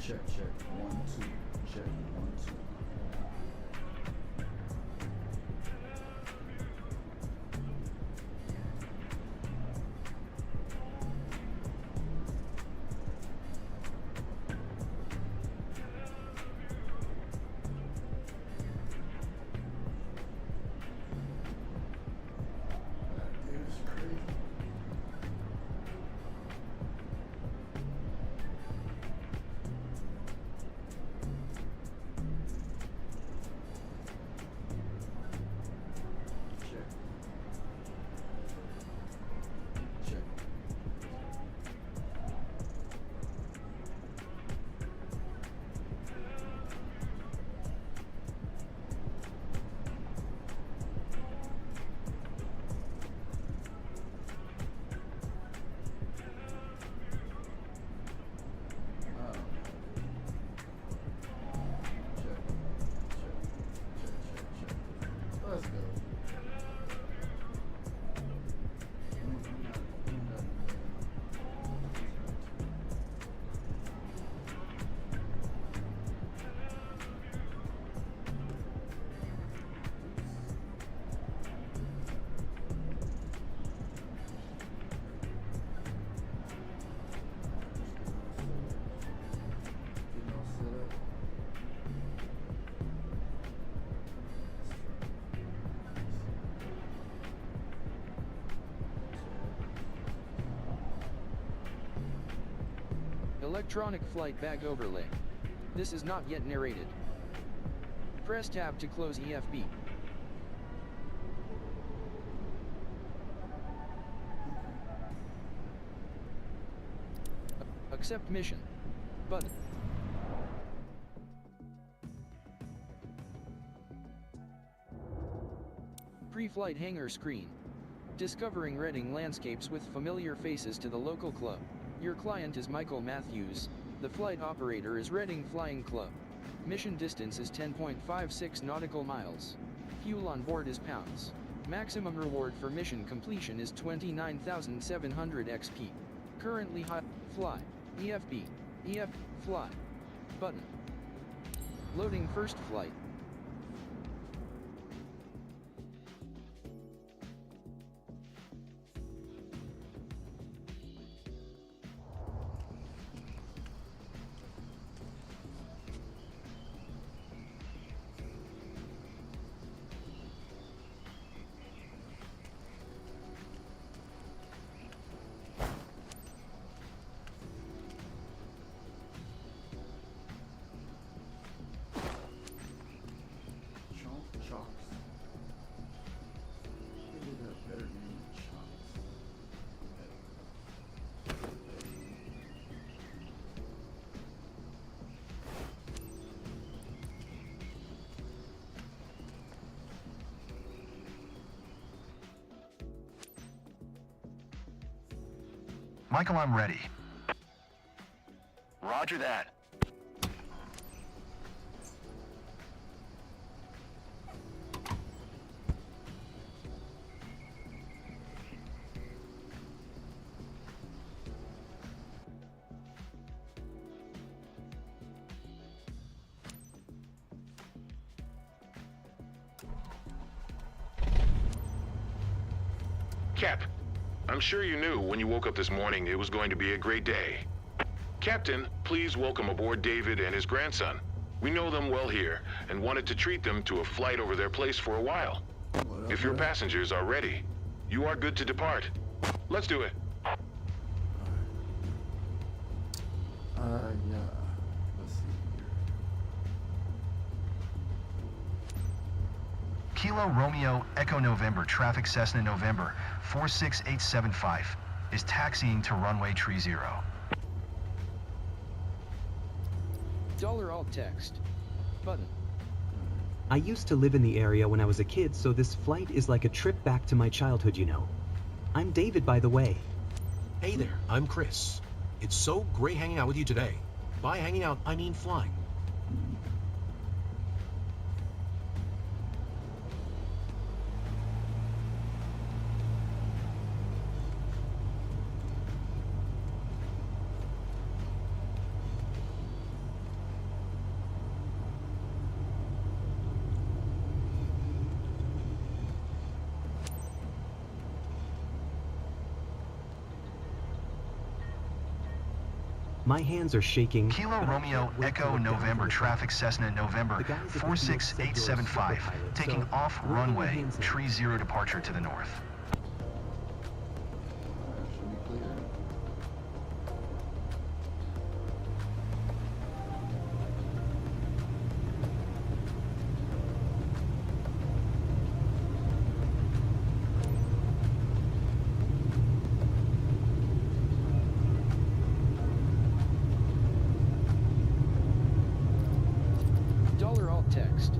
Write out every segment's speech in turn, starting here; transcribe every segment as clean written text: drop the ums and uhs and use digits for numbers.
Check, check. 1, 2. Check. 1, 2. Dude, it's crazy. Check. Check. Oh. Check. Check. Let's go. Getting all set up. Electronic flight bag overlay. This is not yet narrated. Press tab to close EFB. Accept mission. Button. Pre-flight hangar screen. Discovering Reading landscapes with familiar faces to the local club. Your client is Michael Matthews. The flight operator is Reading Flying Club. Mission distance is 10.56 nautical miles. Fuel on board is pounds. Maximum reward for mission completion is 29,700 XP. Currently hot. Fly. EFB. EF. Fly. Button. Loading first flight. Chocks. They did a better name than Chocks. Michael, I'm ready. Roger that. Cap, I'm sure you knew when you woke up this morning it was going to be a great day. Captain, please welcome aboard David and his grandson. We know them well here and wanted to treat them to a flight over their place for a while. What up, If your what up? passengers are ready, you are good to depart. Let's do it. Yeah. Let's see here. Kilo Romeo Echo November, traffic Cessna November 46875 is taxiing to runway 30. Alt text. Button. I used to live in the area when I was a kid, so this flight is like a trip back to my childhood, you know. I'm David, by the way. Hey there, I'm Chris. It's so great hanging out with you today. By hanging out, I mean flying. My hands are shaking. Kilo but I Romeo can't wait to Echo look down November from the traffic Cessna November The guys at the field said you're a 46875, super pilot, taking so off where are your runway, hands now? tree 0 departure to the north. Should be clear. Dollar alt text.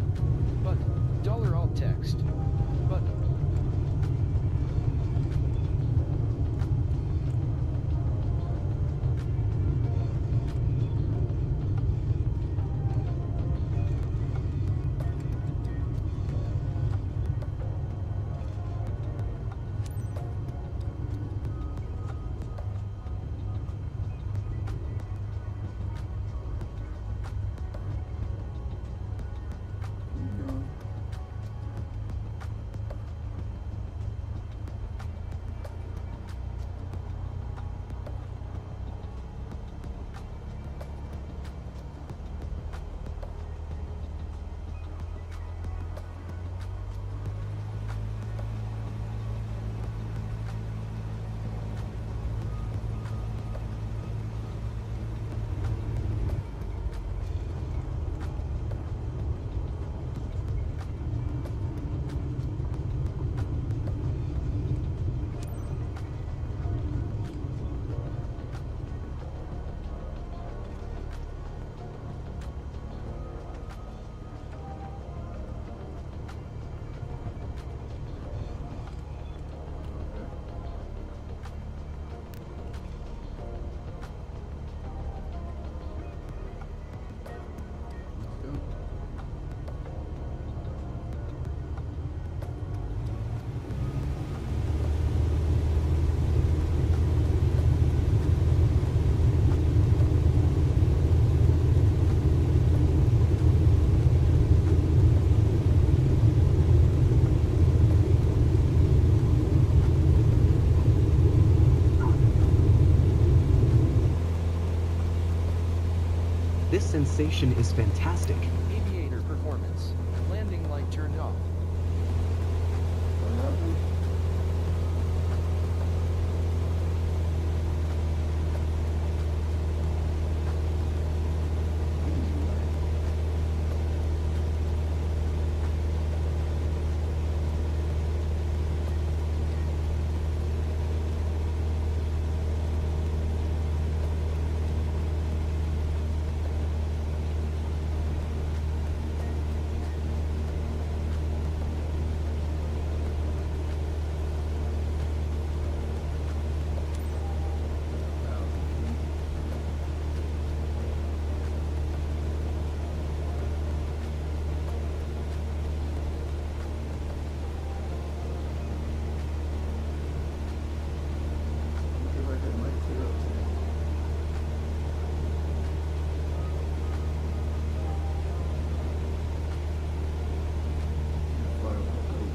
Button. Dollar alt text. Button. Keep going. Let's go. This sensation is fantastic. Aviator performance. Landing light turned off. What happened? Look if I can mic clear up today. Yeah, fly over the boat.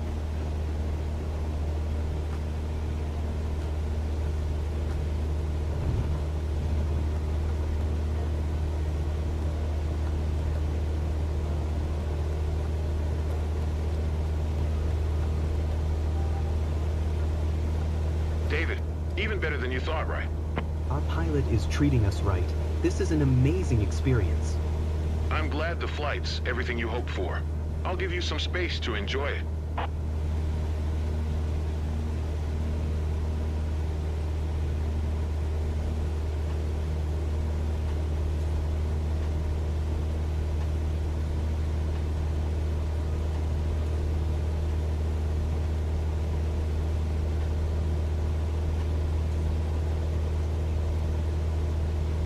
David, even better than you thought, right? Our pilot is treating us right. This is an amazing experience. I'm glad the flight's everything you hoped for. I'll give you some space to enjoy it.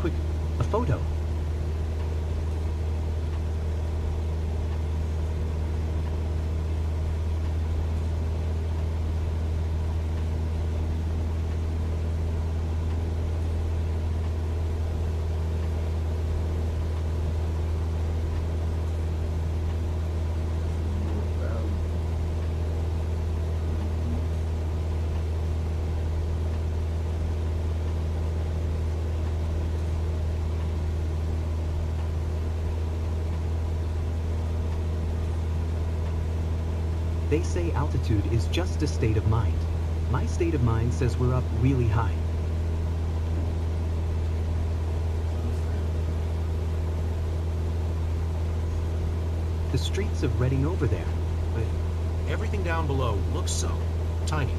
Quick, a photo. They say altitude is just a state of mind. My state of mind says we're up really high. The streets of Reading over there. But everything down below looks so tiny.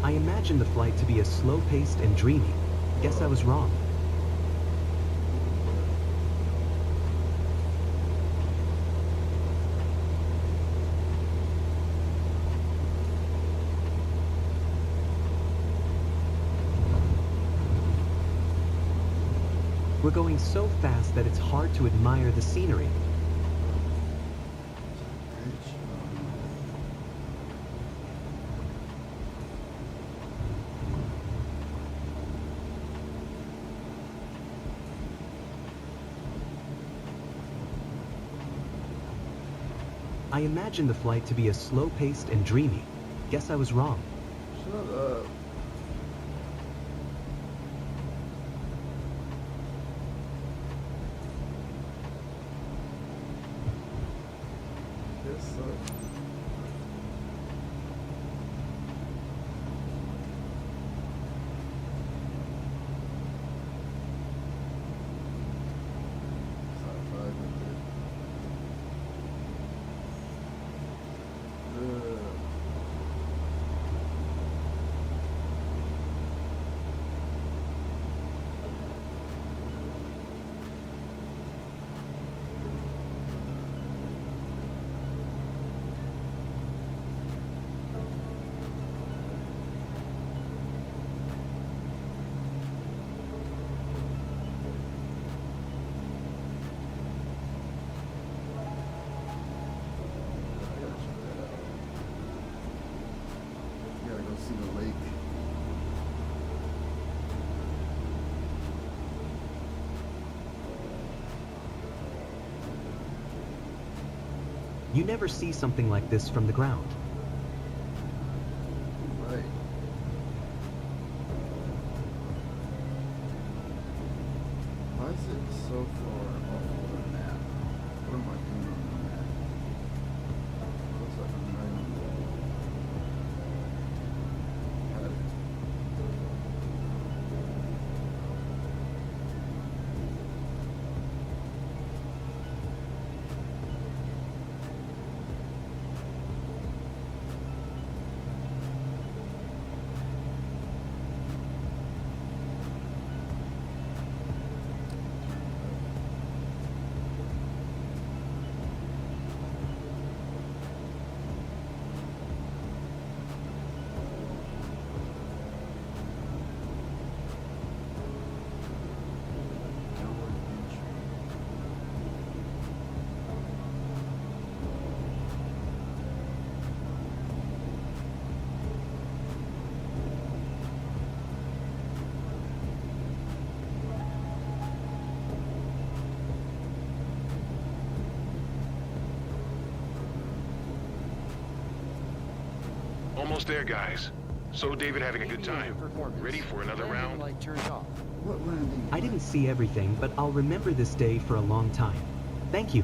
I imagined the flight to be a slow-paced and dreamy. Guess I was wrong. We're going so fast that it's hard to admire the scenery. Bridge. I imagined the flight to be a slow-paced and dreamy. Guess I was wrong. Shut up. This sucks. Sci-fi with it. Gotta go see the lake. You never see something like this from the ground. Right. Why is it so far off of the map? What am I doing on the map? Looks like I'm not even had it. Downward entry. Almost there, guys. So David having a good time. Performance. Ready for another Landing round? light turned off. What landing? I didn't see everything, but I'll remember this day for a long time. Thank you.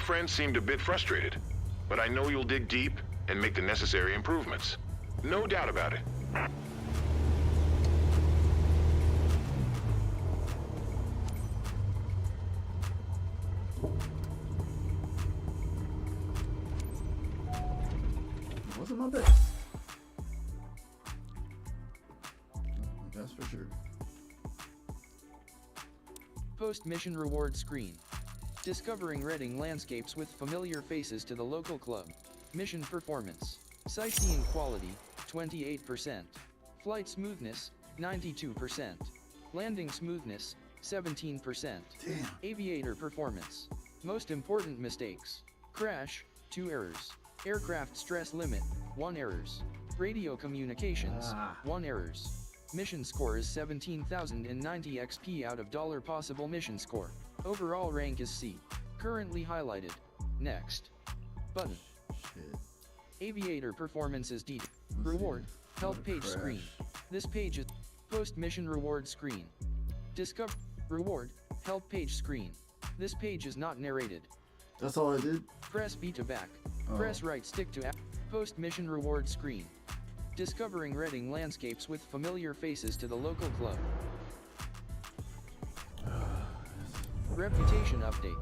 friend seemed a bit frustrated, but I know you'll dig deep and make the necessary improvements. No doubt about it. It wasn't my best. That's for sure. Post-mission reward screen. Discovering Reading landscapes with familiar faces to the local club. Mission performance. Sightseeing quality, 28%. Flight smoothness, 92%. Landing smoothness, 17%. Damn. Aviator performance. Most important mistakes. Crash, 2 errors. Aircraft stress limit, 1 errors. Radio communications, 1 errors. Mission score is 17,090 XP out of $ possible mission score. Overall rank is C. Currently highlighted. Next. Button. Shit. Aviator performance is D. Let's Reward. see. Help What a page crash. screen. This page is post-mission reward screen. Discover reward. Help page screen. This page is not narrated. That's all I did? Press B to back. Oh. Press right stick to post-mission reward screen. Discovering Reading landscapes with familiar faces to the local club. Reputation update.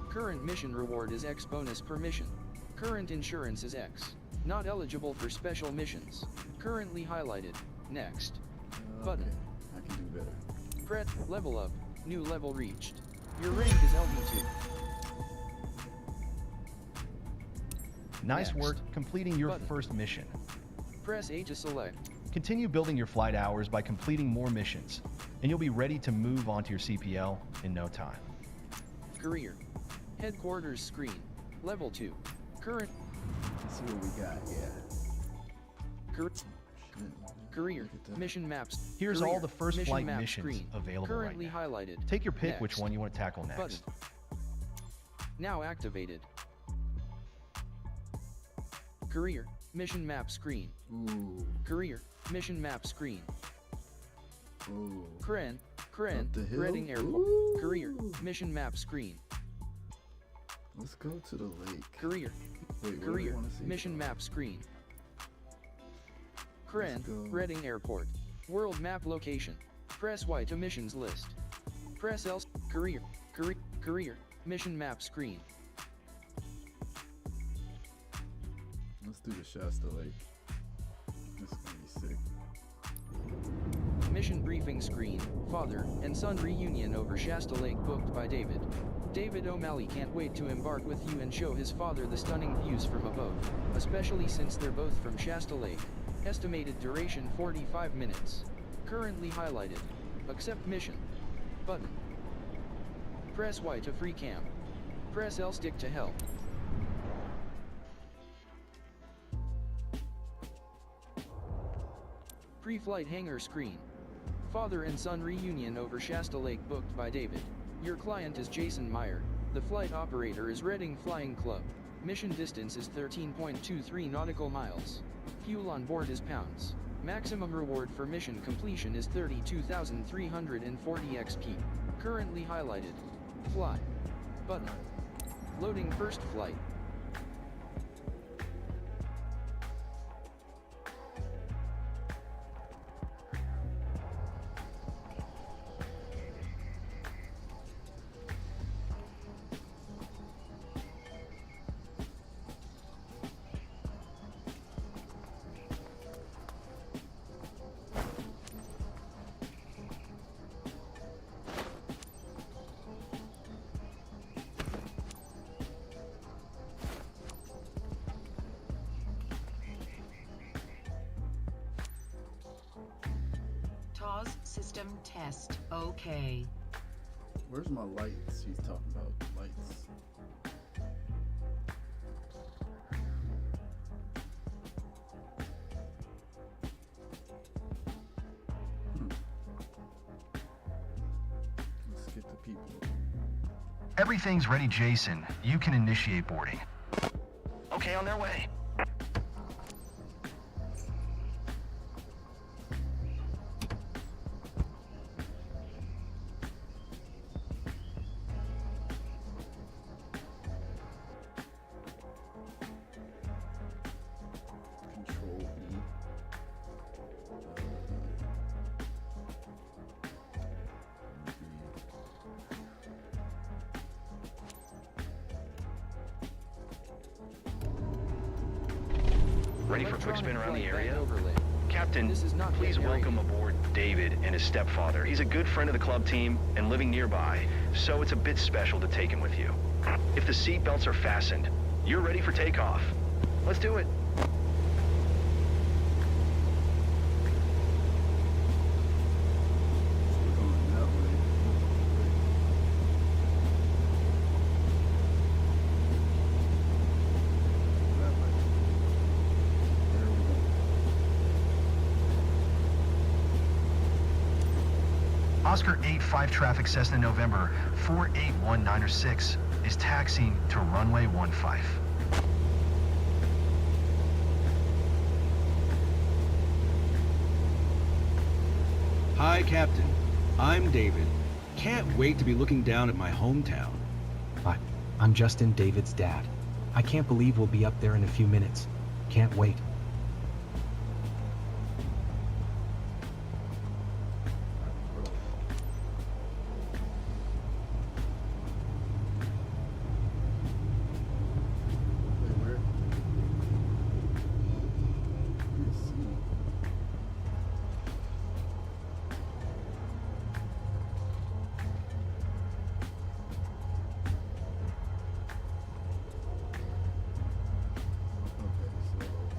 Current mission reward is X bonus per mission. Current insurance is X. Not eligible for special missions. Currently highlighted. Next. Button. Okay, I can do better. Press level up. New level reached. Your rank is LB2. Nice Next. work completing your Button. first mission. Press A to select. Continue building your flight hours by completing more missions, and you'll be ready to move on to your CPL in no time. Career. Headquarters screen. Level 2. Current Let's see what we got. Yeah. car- Shit. career. Look at that. Mission maps. Here's Career. all the first Mission flight map missions screen. available Currently right now. highlighted. Take your pick which Next. one you want to tackle next. Button. Now activated. Career. Mission map screen. Ooh. Career. Mission map screen. Ooh. Kren. Up the hill? Reading Airport. Ooh. Career. Mission map screen. Let's go to the lake. Career. Wait, what do we Career. wanna see? Mission map screen. Kren. Let's go. Reading Airport. World map location. Press Y to missions list. Press L. Career. Career. Mission map screen. Let's do the Shasta Lake. This is gonna be sick. Mission briefing screen. Father and son reunion over Shasta Lake booked by David. David O'Malley can't wait to embark with you and show his father the stunning views from above, especially since they're both from Shasta Lake. Estimated duration 45 minutes. Currently highlighted. Accept mission. Button. Press Y to free camp. Press L stick to help. Pre-flight hangar screen. Father and son reunion over Shasta Lake booked by David. Your client is Jason Meyer. The flight operator is Reading Flying Club. Mission distance is 13.23 nautical miles. Fuel on board is pounds. Maximum reward for mission completion is 32,340 XP. Currently highlighted. Fly. Button. Loading first flight. TOS system test. Okay. Where's my lights? He's talking about lights. Let's get the people. Everything's ready, Jason. You can initiate boarding. Okay, on their way. Ready for a quick spin around the Electronic flight area? bag overlay. Captain, This is not please yet welcome narrated. aboard David and his stepfather. He's a good friend of the club team and living nearby, so it's a bit special to take him with you. If the seat belts are fastened, you're ready for takeoff. Let's do it. So we're going that way. That way. There we go. Oscar 85 traffic Cessna November 481906 is taxiing to runway 15. Hi, Captain. I'm David. Can't wait to be looking down at my hometown. I'm Justin, David's dad. I can't believe we'll be up there in a few minutes. Can't wait. Wait, where? Let me see. Okay, so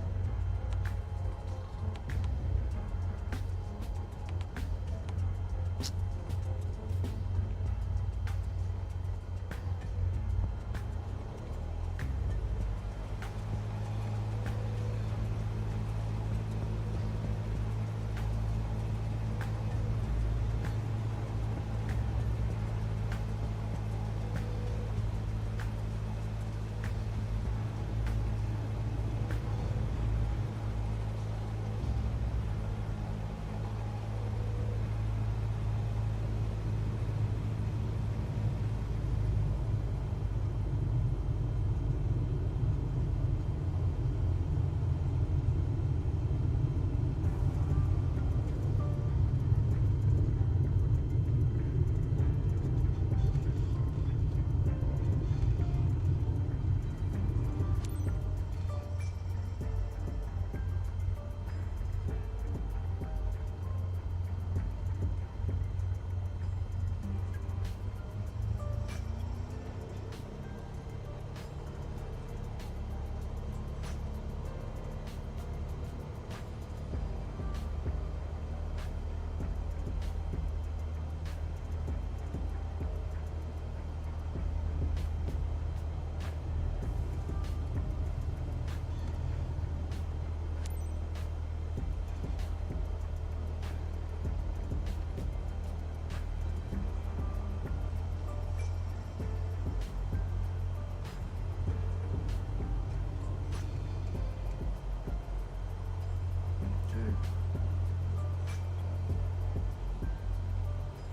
okay.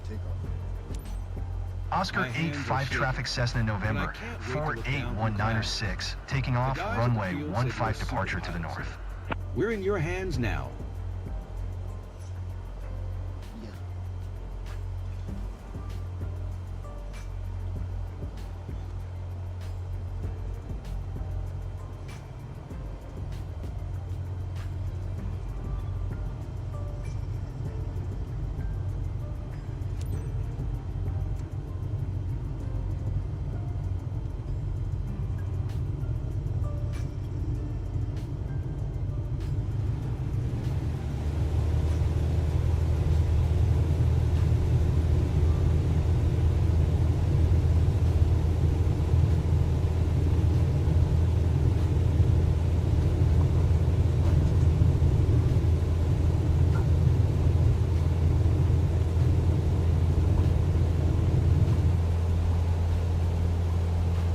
Take off. Oscar My hands are 85 shaking, traffic Cessna November can't wait to look down from the 481906 taking The off guys at the runway field said 15 you're departure to the supervisors. north. We're in your hands now. Yeah.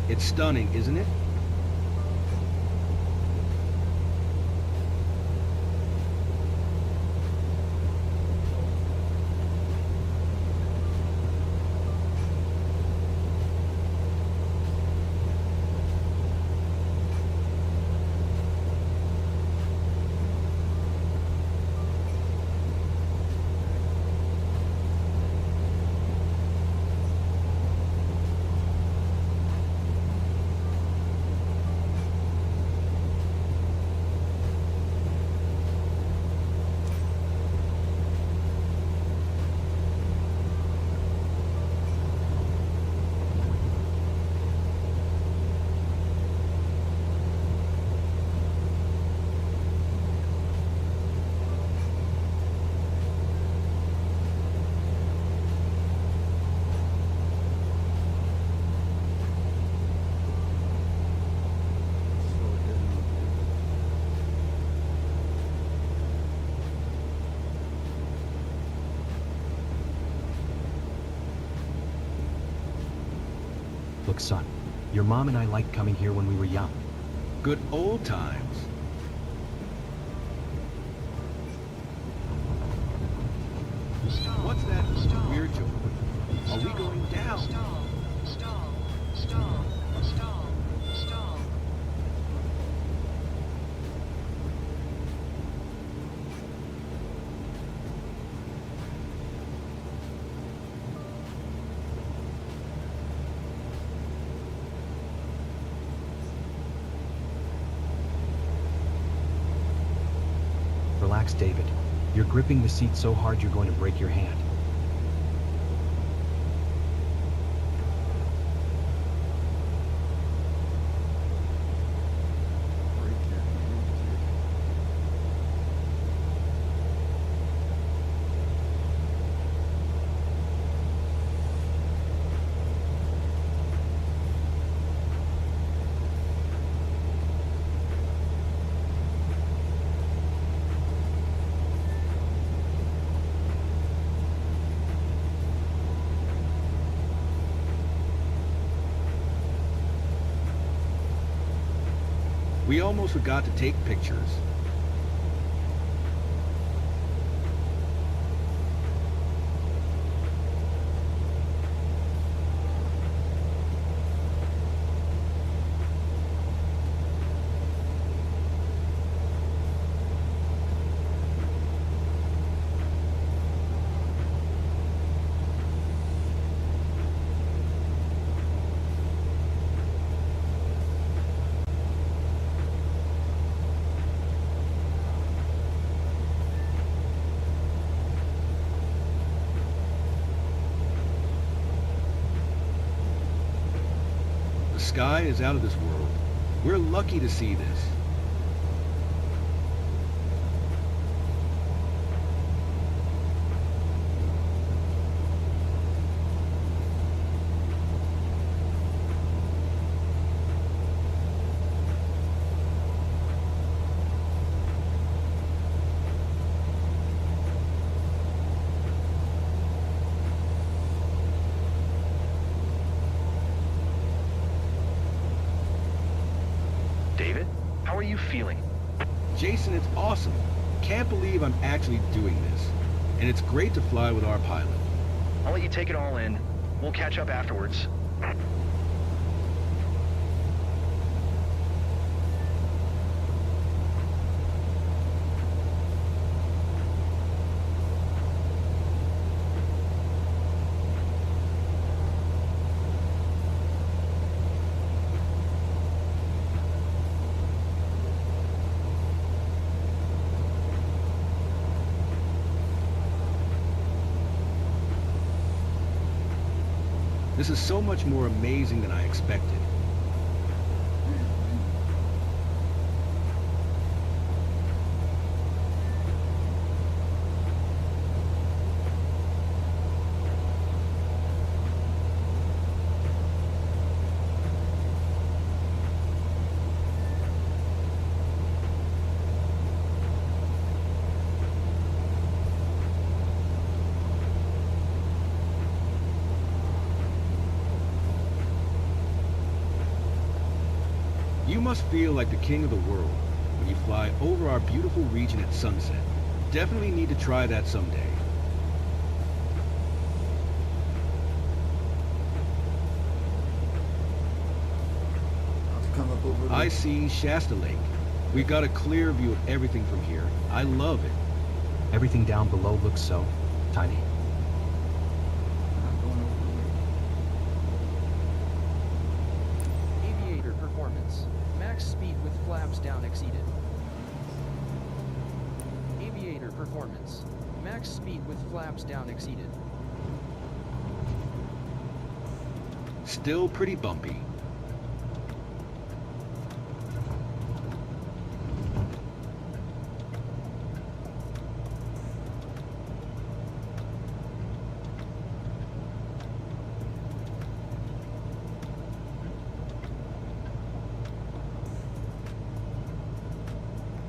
It's stunning, isn't it? Look, son, your mom and I liked coming here when we were young. Good old times. What's that weird joke? Are we going down? Stall. Stall. Stall. Stall. Stall. Relax, David. You're gripping the seat so hard you're going to break your hand. Break your hand, dude. We almost forgot to take pictures. The sky is out of this world. We're lucky to see this. David, how are you feeling? Jason, it's awesome. Can't believe I'm actually doing this. And it's great to fly with our pilot. I'll let you take it all in. We'll catch up afterwards. This is so much more amazing than I expected. You must feel like the king of the world when you fly over our beautiful region at sunset. Definitely need to try that someday. I've come up over I the... see Shasta Lake. We've got a clear view of everything from here. I love it. Everything down below looks so tiny. I'm going over the lake. Aviator performance. Max speed with flaps down exceeded. Aviator performance. Max speed with flaps down exceeded. Still pretty bumpy.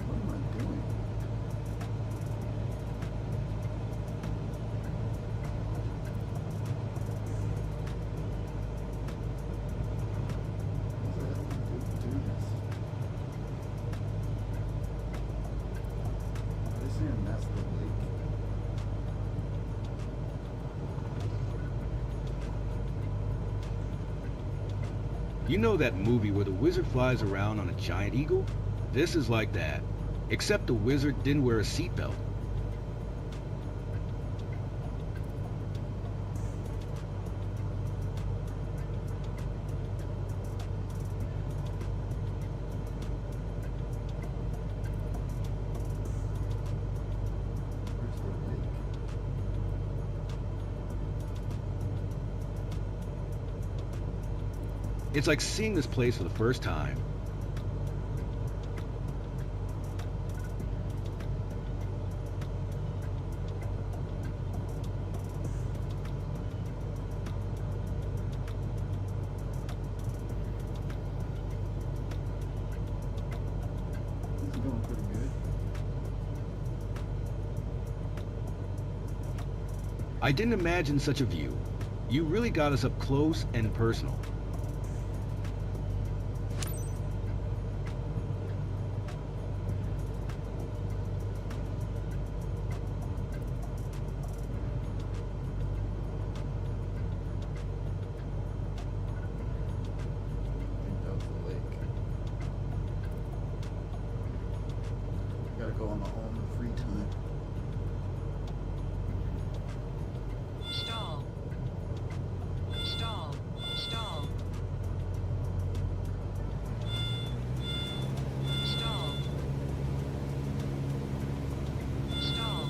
What am I doing? That's the lake. You know that movie where the wizard flies around on a giant eagle? This is like that. Except the wizard didn't wear a seatbelt. Where's the lake? It's like seeing this place for the first time. This is going pretty good. I didn't imagine such a view. You really got us up close and personal. I think that was the lake. Gotta go on my own free time. Stall. Stall. Stall. Stall. Stall.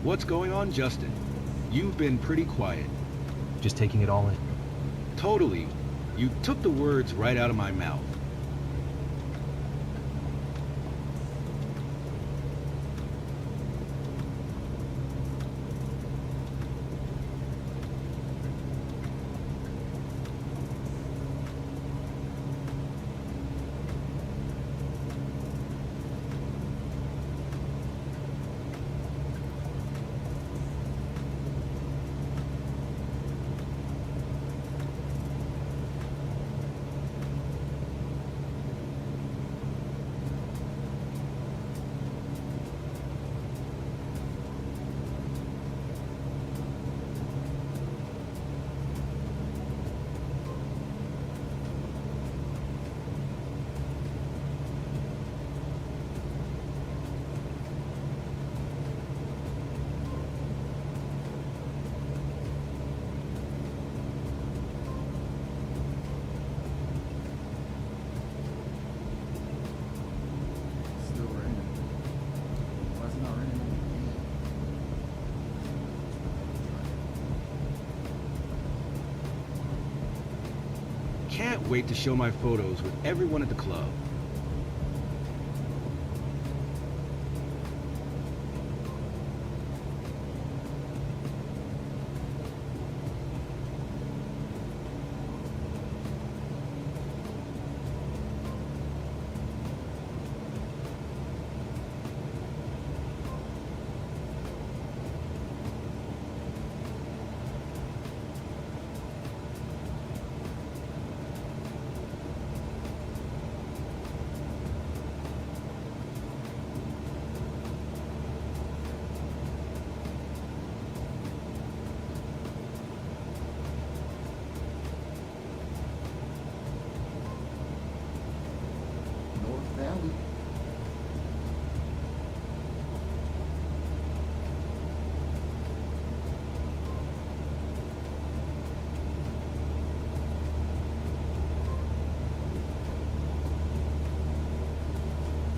What's going on, Justin? You've been pretty quiet. Just taking it all in. Totally. You took the words right out of my mouth. It's still raining. Why is it not raining again? Can't wait to show my photos with everyone at the club. North Valley.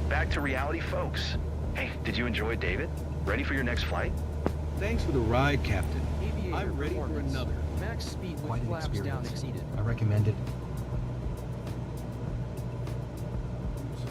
Back to reality, folks. Hey, did you enjoy, David? Ready for your next flight? Thanks for the ride, Captain. Aviator I'm ready for performance. another. Max speed with Quite an flaps down experience. exceeded. I recommend it. So,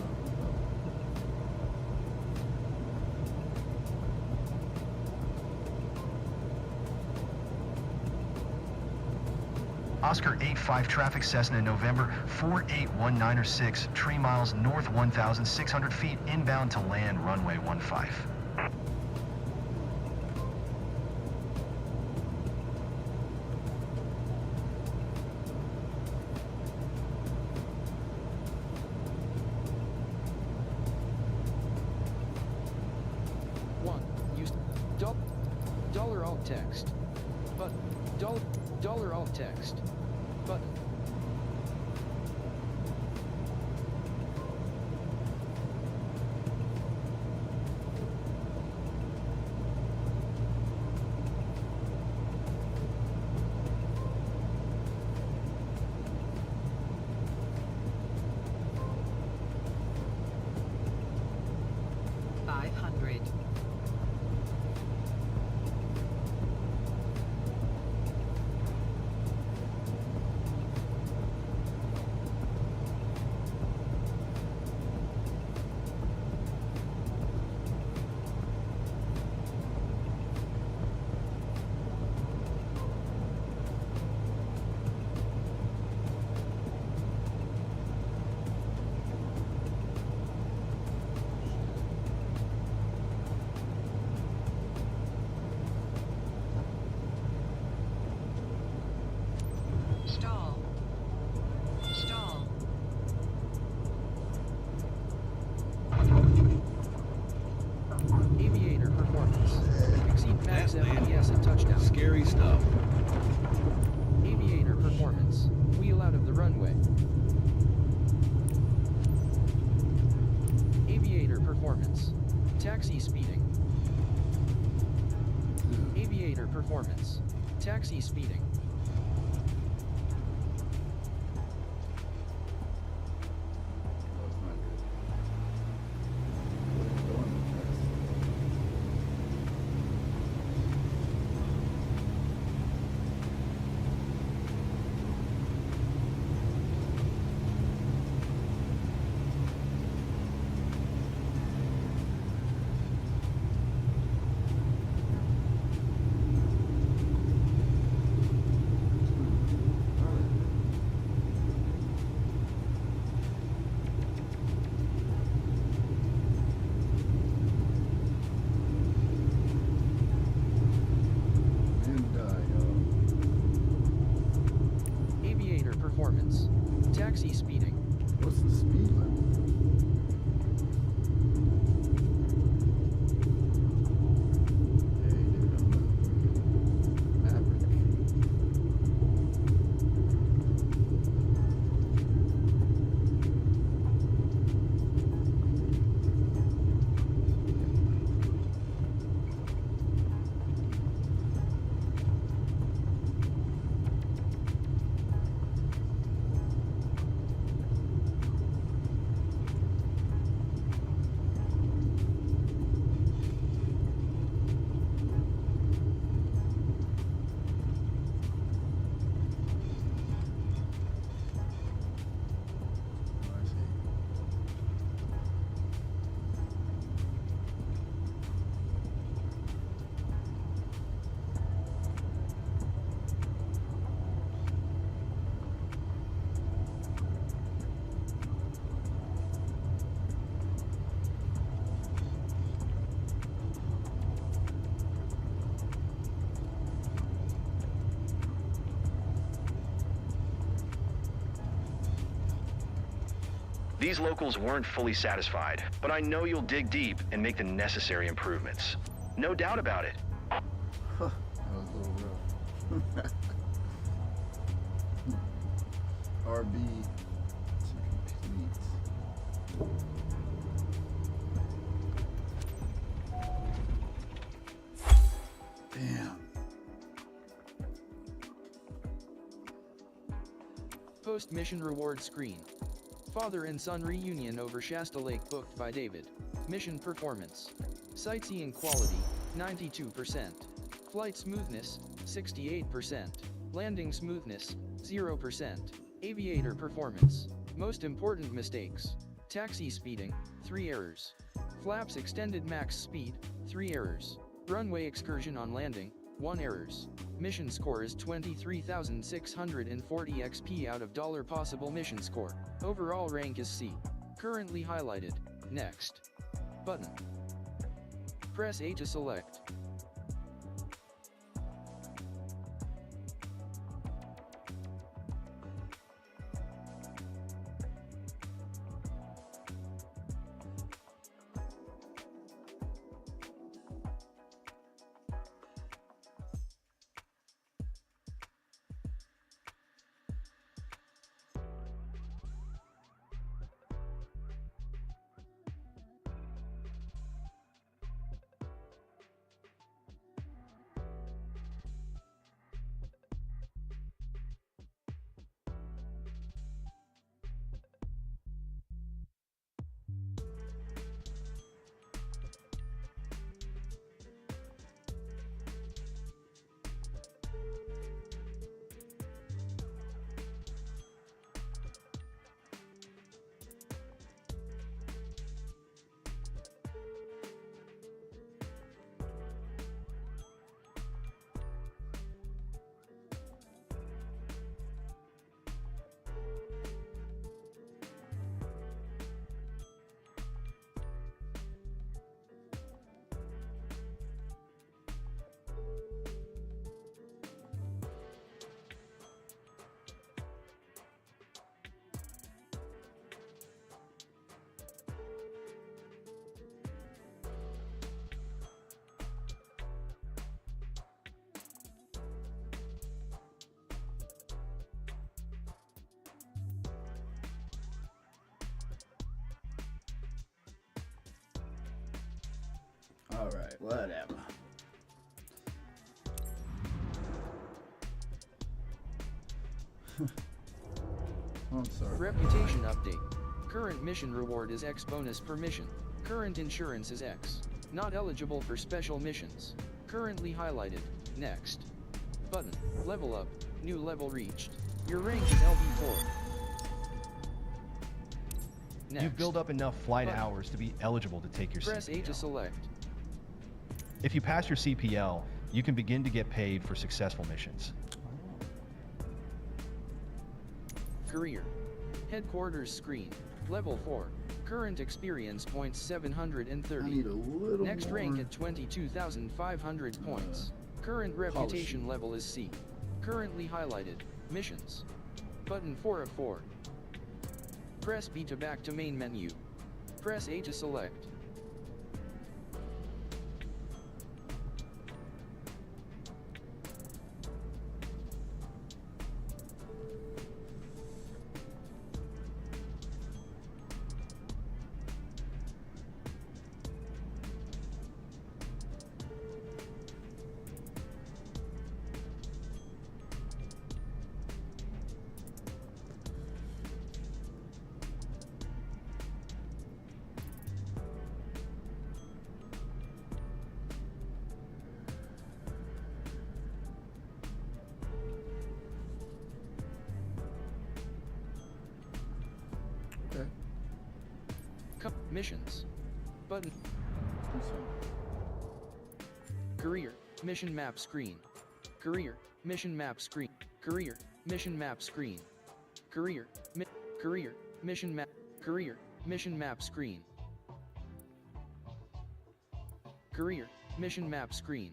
Oscar 85 traffic Cessna November 481906, 3 miles north 1,600 feet inbound to land runway 15. alt text. Button. Dollar alt text. Button. $500. Stall. Stall. Aviator performance. Exceed max That landing. FPS at touchdown. Scary stuff. Aviator performance. Wheel out of the runway. Aviator performance. Taxi speeding. Aviator performance. Taxi speeding. That's not good. Go on the test. And Aviator performance. Taxi speeding. what's the speed limit? Hey, dude, I'm a maverick. Oh, I see. These locals weren't fully satisfied, but I know you'll dig deep and make the necessary improvements. No doubt about it. That was a little rough. RB to complete. Damn. Post-mission reward screen. Father and son reunion over Shasta Lake booked by David. Mission performance. Sightseeing quality, 92%. Flight smoothness, 68%. Landing smoothness, 0%. Aviator performance. Most important mistakes. Taxi speeding, 3 errors. Flaps extended max speed, 3 errors. Runway excursion on landing, 1 errors. Mission score is 23,640 XP out of possible mission score. Overall rank is C. Currently highlighted. Next. Button. Press A to select. Alright, whatever. I'm sorry. Reputation update. Current mission reward is X bonus per mission. Current insurance is X. Not eligible for special missions. Currently highlighted. Next. Button. Level up. New level reached. Your rank is LV4. Next. You've built up enough flight Button. hours to be eligible to take your Press A CPL. to select. If you pass your CPL, you can begin to get paid for successful missions. Career. Headquarters screen. Level 4. Current experience points 730. I need a little Next more. rank at 22,500 points. Current reputation level is C. Currently highlighted. Missions. Button 4 of 4. Press B to back to main menu. Press A to select. Okay. Missions. Button. This one. Career. Mission map screen. Career. Mission map screen. Career. Mission map screen. Career. Career. Mission map. Career. Mission map screen. Career. Mission map screen.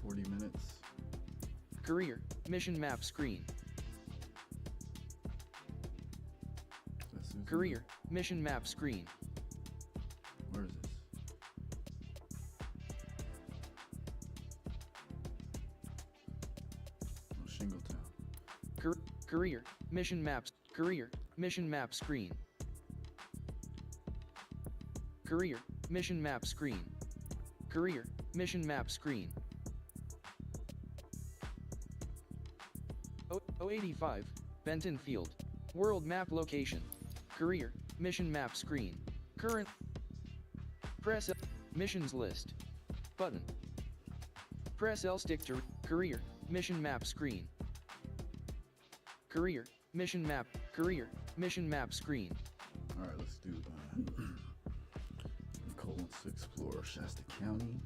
40 minutes. Career. Mission map screen. That's Susan. Career. Mission map screen. Where is this? Oh, Shingletown. Career. Mission maps. Career. Mission map screen. Career. Mission map screen. Career. Mission map screen. 085, Benton Field. World map location. Career. Mission map screen. Current. Press L. Missions list. Button. Press L stick to career. Mission map screen. Career. Mission map. Career. Mission map screen. Alright, let's do Nicole wants to explore Shasta County.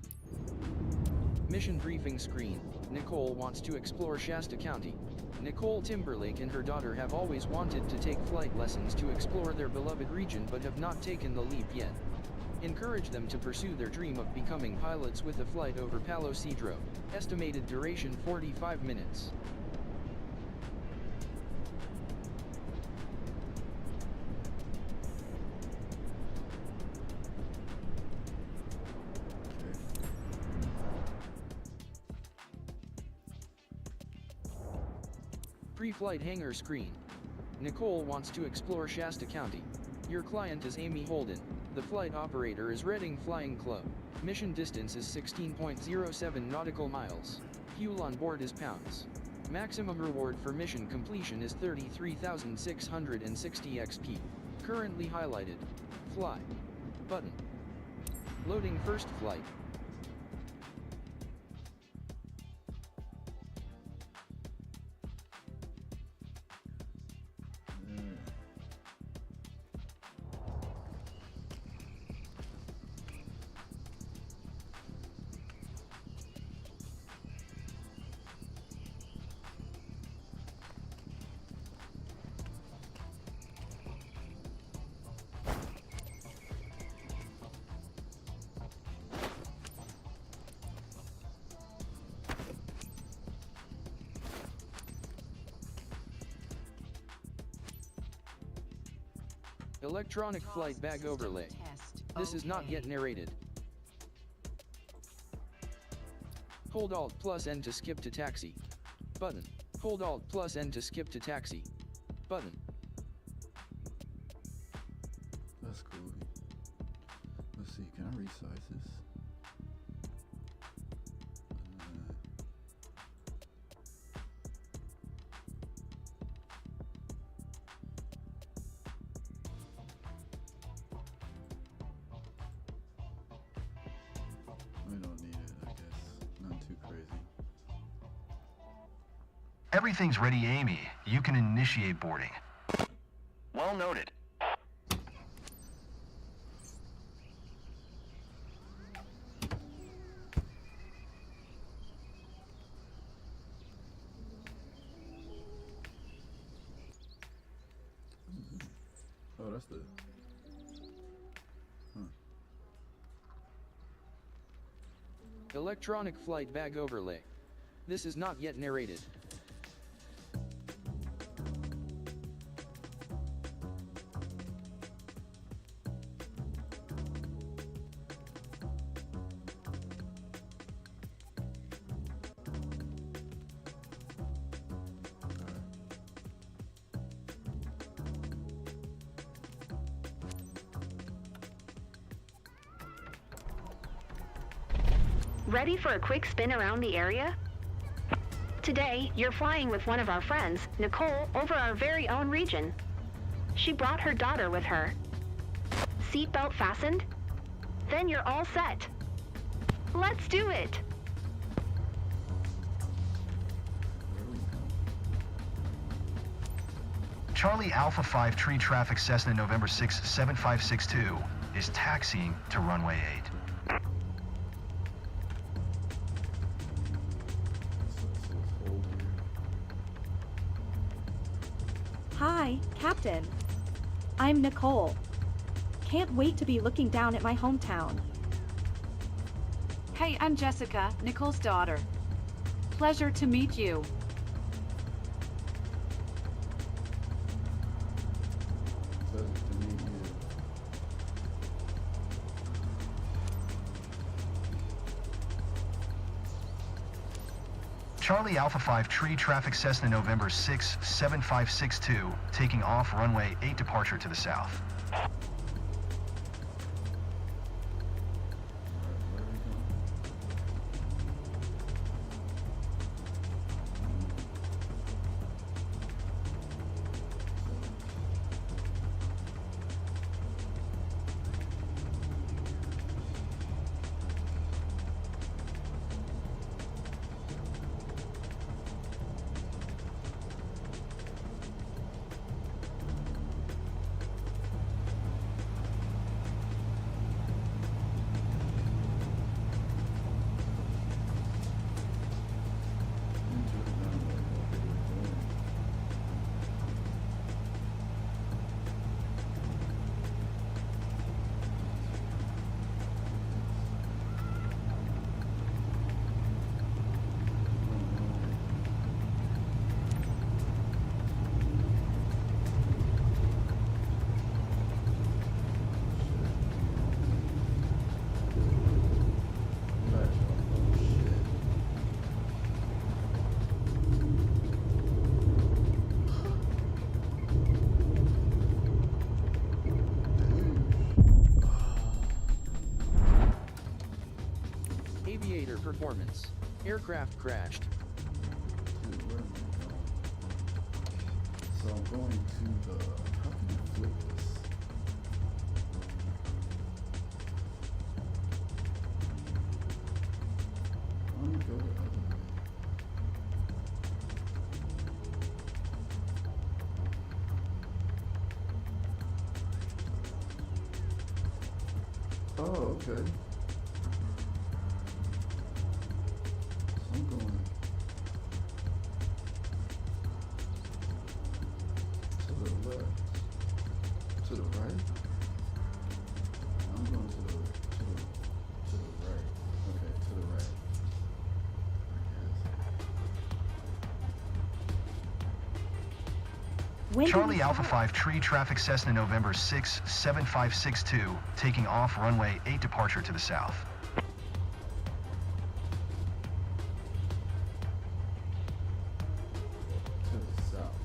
Mission briefing screen. Nicole wants to explore Shasta County. Nicole Timberlake and her daughter have always wanted to take flight lessons to explore their beloved region but have not taken the leap yet. Encourage them to pursue their dream of becoming pilots with a flight over Palo Cedro. Estimated duration 45 minutes. Pre-flight hangar screen. Nicole wants to explore Shasta County. Your client is Amy Holden. The flight operator is Reading Flying Club. Mission distance is 16.07 nautical miles. Fuel on board is pounds. Maximum reward for mission completion is 33,660 XP. Currently highlighted. Fly. Button. Loading first flight. Electronic flight bag overlay. This is not yet narrated. Hold Alt plus N to skip to taxi. Button. Hold Alt plus N to skip to taxi. Button. That's resizes. We don't need it, I guess. Not too crazy. Everything's ready, Amy. You can initiate boarding. Well noted. Oh, that's the... Electronic flight bag overlay. This is not yet narrated. Ready for a quick spin around the area? Today, you're flying with one of our friends, Nicole, over our very own region. She brought her daughter with her. Seatbelt fastened? Then you're all set. Let's do it! Charlie Alpha 5 Tree Traffic Cessna November 6 7562 is taxiing to runway 8. Hi, Captain. I'm Nicole. Can't wait to be looking down at my hometown. Hey, I'm Jessica, Nicole's daughter. Pleasure to meet you. Charlie Alpha 5 Tree Traffic Cessna November 6 7562 taking off runway 8 departure to the south. Aviator performance. Aircraft crashed. Dude, where am I going? So I'm going to the... How can I flip this? I'm gonna go the other way. Oh, okay. I'm going to the left, to the right. I'm going to the right. Okay, to the right. Charlie Alpha 5 Tree Traffic Cessna November 6 7562 taking off runway 8 departure to the south. To the south.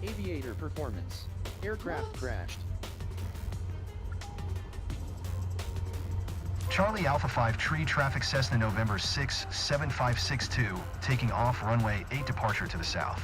Aviator performance. Aircraft crashed. Charlie Alpha 5 Tree Traffic Cessna November 6 7562, taking off runway 8 departure to the south.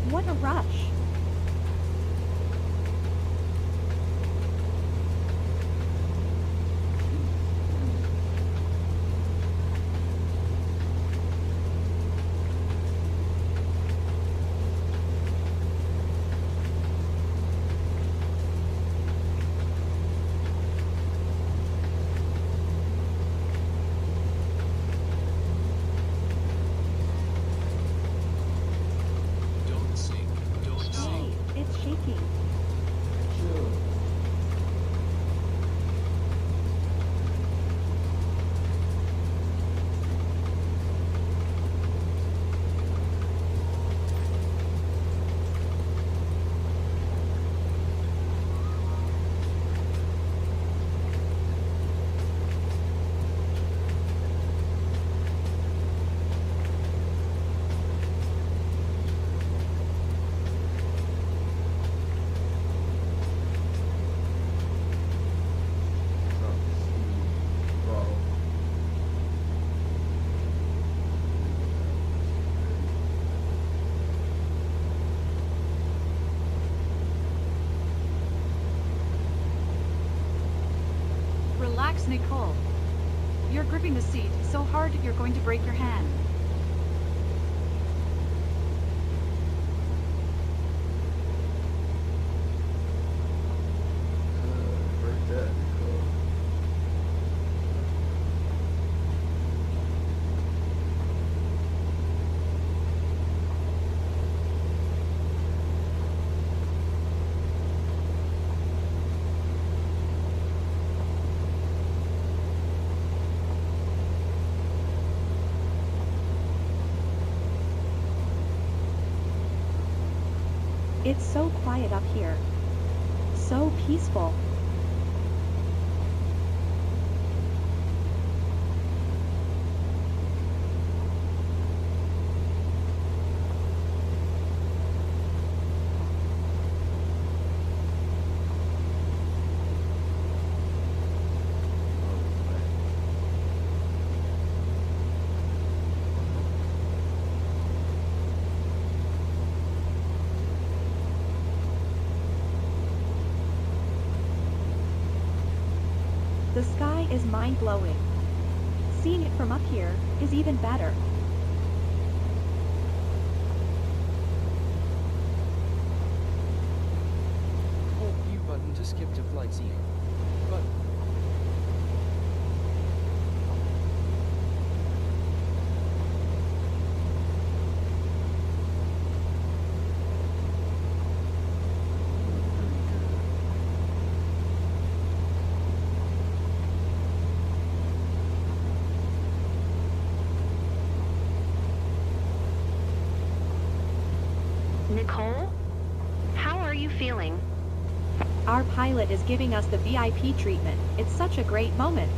What a rush. Don't sink. Don't sink. It's shaking. Relax, Nicole. You're gripping the seat so hard you're going to break your hand. Break that, Nicole. It's so quiet up here. So peaceful. The sky is mind-blowing. Seeing it from up here is even better. Hold U button to skip to flight scene. Button. Nicole? How are you feeling? Our pilot is giving us the VIP treatment. It's such a great moment.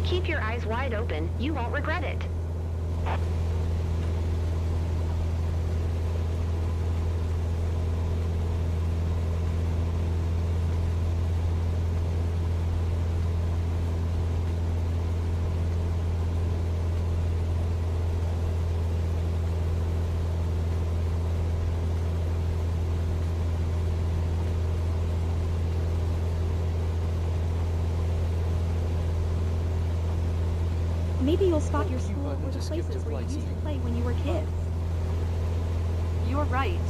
Keep your eyes wide open. You won't regret it. Maybe you'll spot your Hold Q school button or the to skip places to where you flight used to scene. play when you were kids. You're right.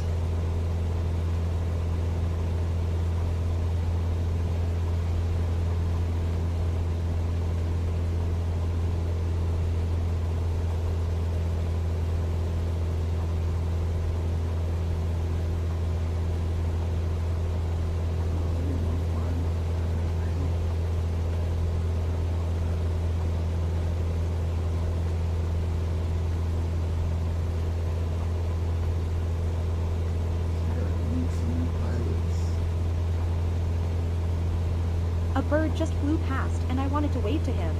A bird just flew past and I wanted to wave to him.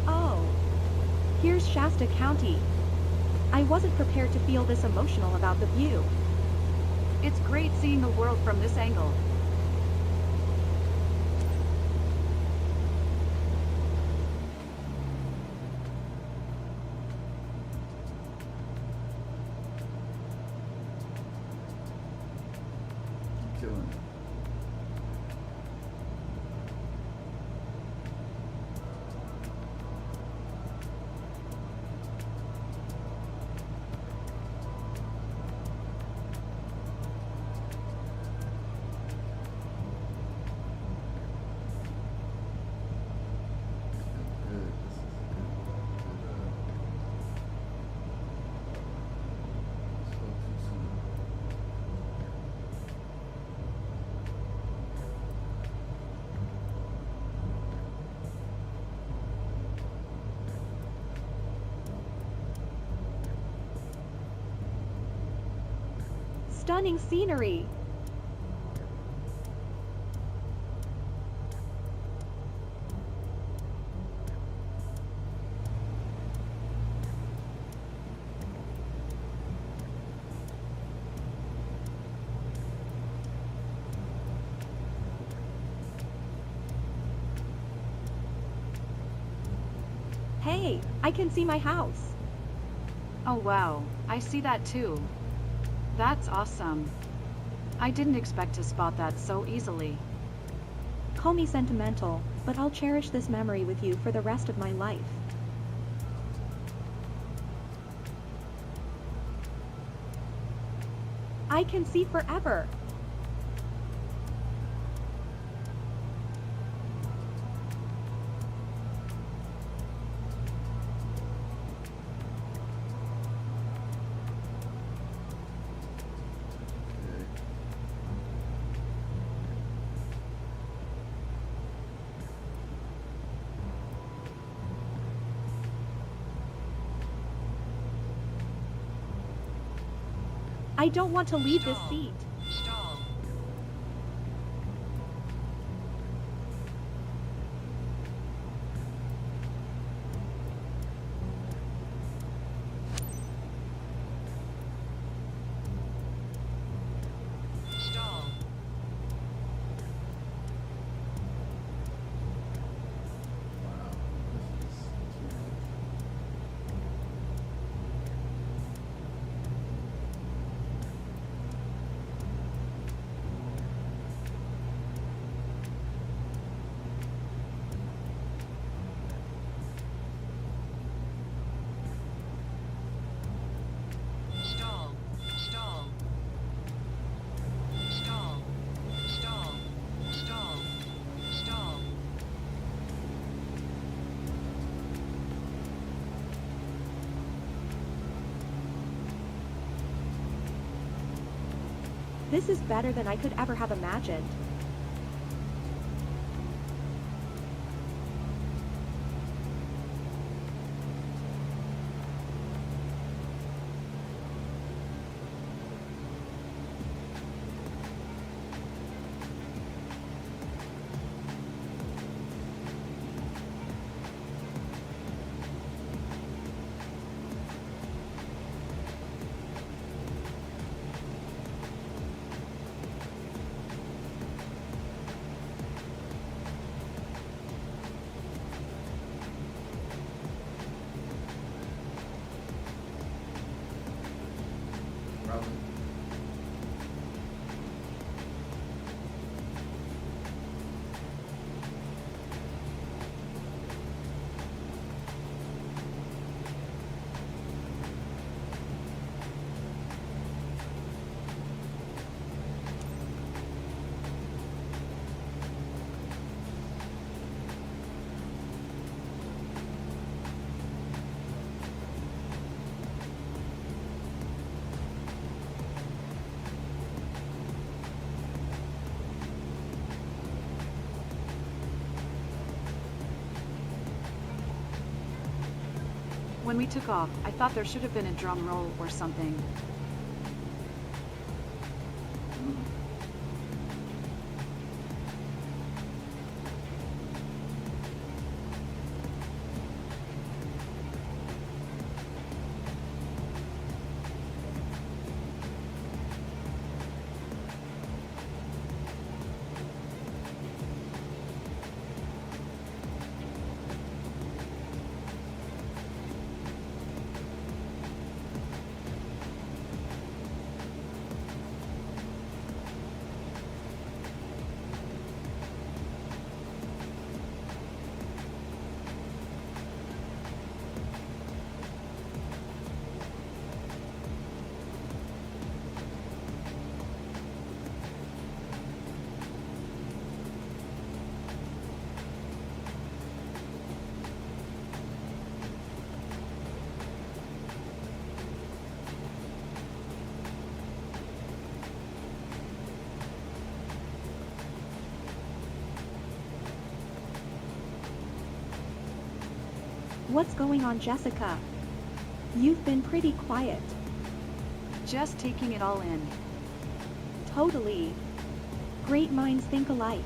Oh. Here's Shasta County. I wasn't prepared to feel this emotional about the view. It's great seeing the world from this angle. Killing it. Good. This is good. So too soon. Stunning scenery. Hey, I can see my house. Oh wow, I see that too. That's awesome. I didn't expect to spot that so easily. Call me sentimental, but I'll cherish this memory with you for the rest of my life. I can see forever. I don't want to leave this Stall. seat. Stall. Stall. Wow, this is too much. Stall. Stall. Stall. Stall. Stall. Stall. This is better than I could ever have imagined. Probably. When we took off, I thought there should have been a drum roll or something. What's going on, Jessica? You've been pretty quiet. Just taking it all in. Totally. Great minds think alike.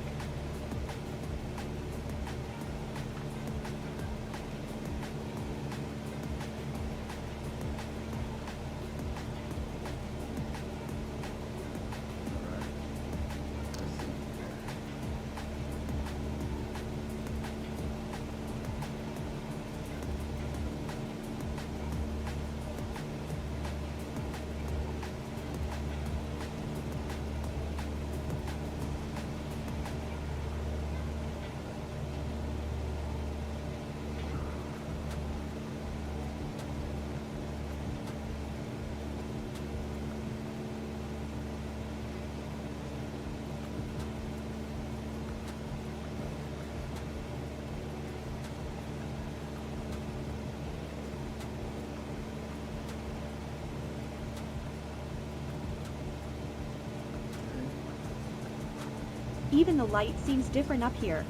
Even the light seems different up here.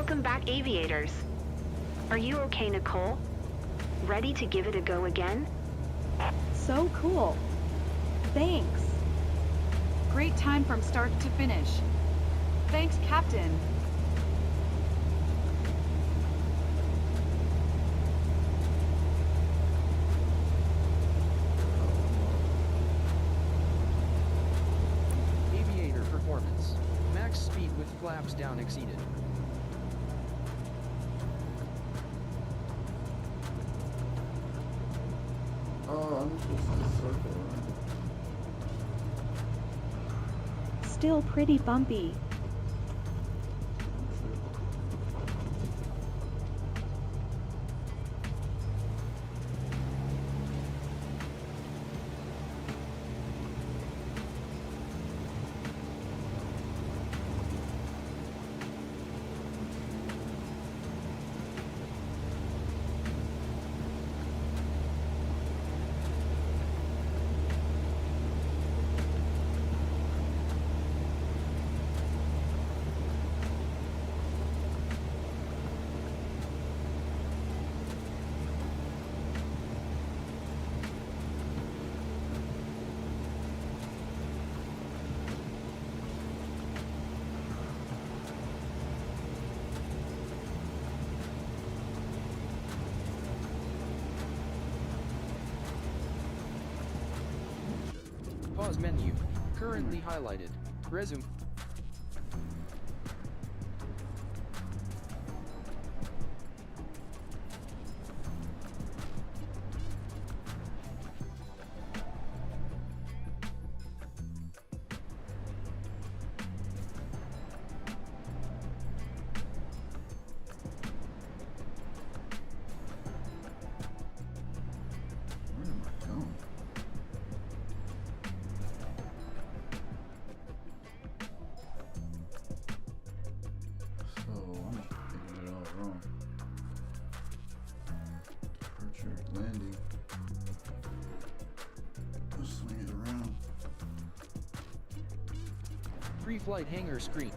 Welcome back, aviators. Are you okay, Nicole? Ready to give it a go again? So cool. Thanks. Great time from start to finish. Thanks, Captain. Aviator performance. Max speed with flaps down exceeded. Oh, I'm supposed to circle, right? Still pretty bumpy. Pause menu. Currently highlighted. Resume. Where am I going? So I'm getting it all wrong. Departure, landing. Let's swing it around. Pre-flight hangar screen.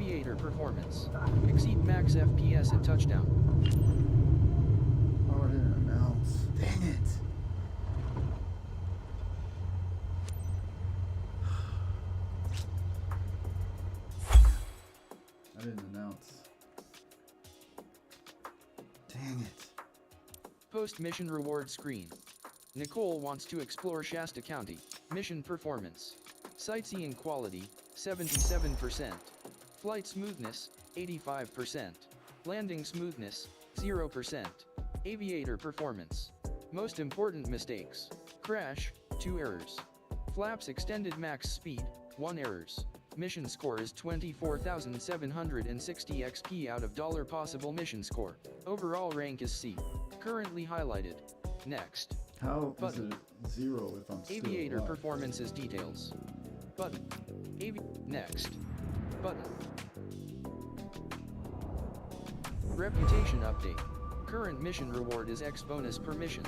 Aviator performance. Exceed max FPS at touchdown. Oh, I didn't announce. Dang it. I didn't announce. Dang it. Post-mission reward screen. Nicole wants to explore Shasta County. Mission performance. Sightseeing quality, 77%. Flight smoothness, 85%. Landing smoothness, 0%. Aviator performance. Most important mistakes. Crash, 2 errors. Flaps extended max speed, 1 errors. Mission score is 24,760 XP out of $possible mission score. Overall rank is C. Currently highlighted. Next. How is Button. it 0 if I'm still Aviator alive? performances details. Button. Next. Button. Reputation update. Current mission reward is X bonus per mission.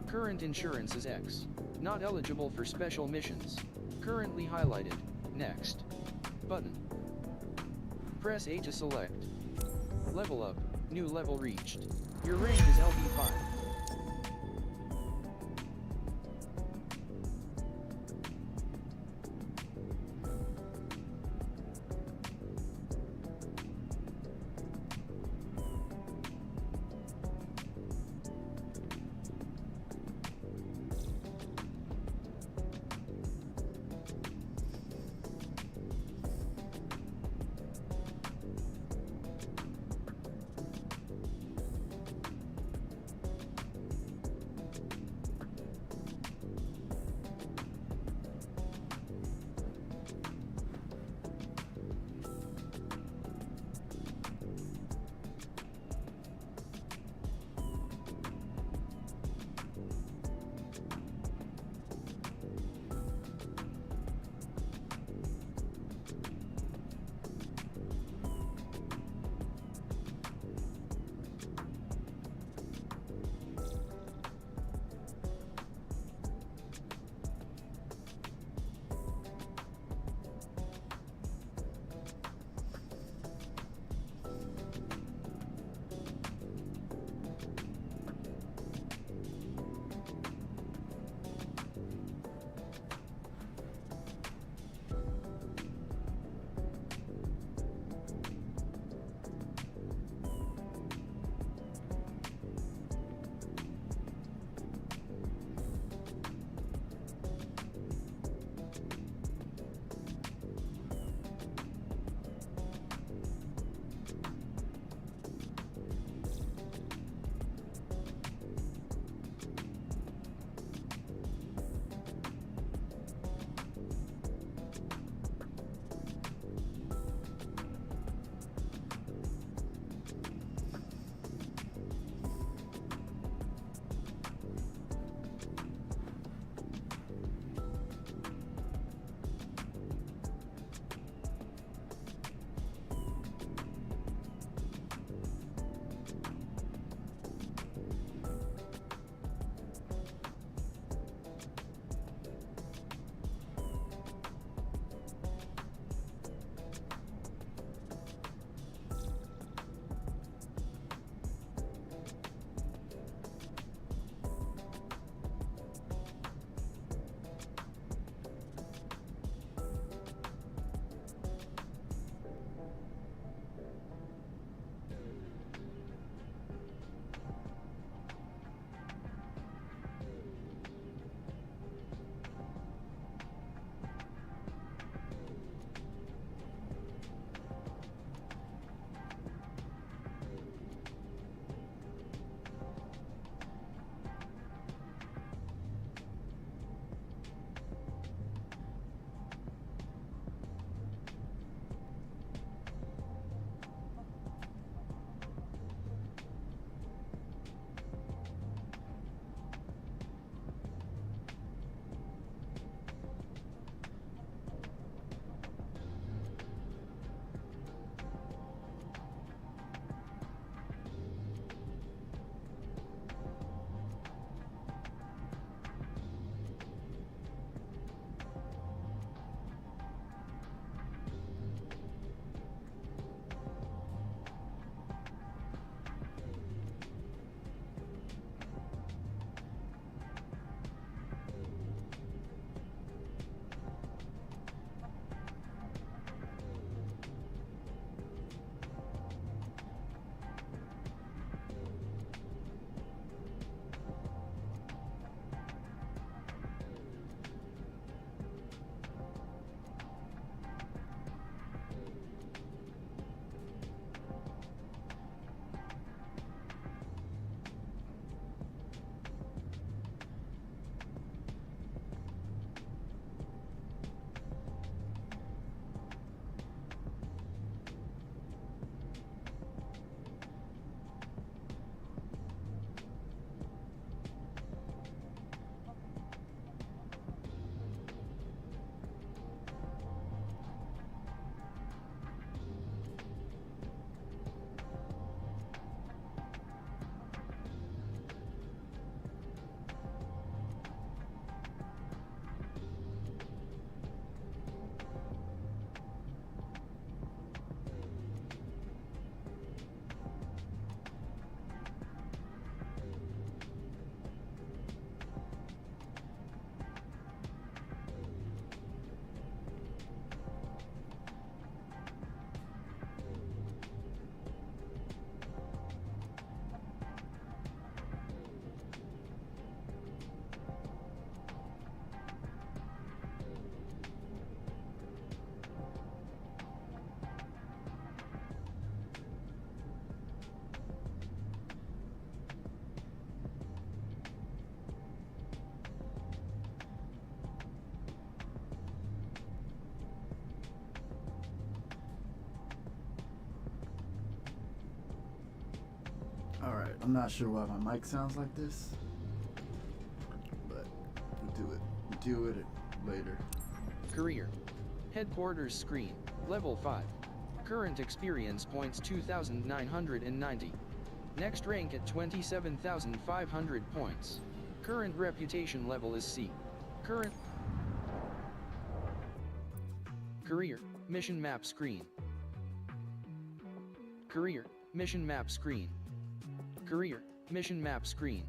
Current insurance is X. Not eligible for special missions. Currently highlighted. Next. Button. Press A to select. Level up. New level reached. Your rank is LB5. Alright, I'm not sure why my mic sounds like this, but we'll do it. We'll deal with it later. Career. Headquarters screen. Level 5. Current experience points 2,990. Next rank at 27,500 points. Current reputation level is C. Current Career. Mission map screen. Career. Mission map screen. Career. Mission map screen.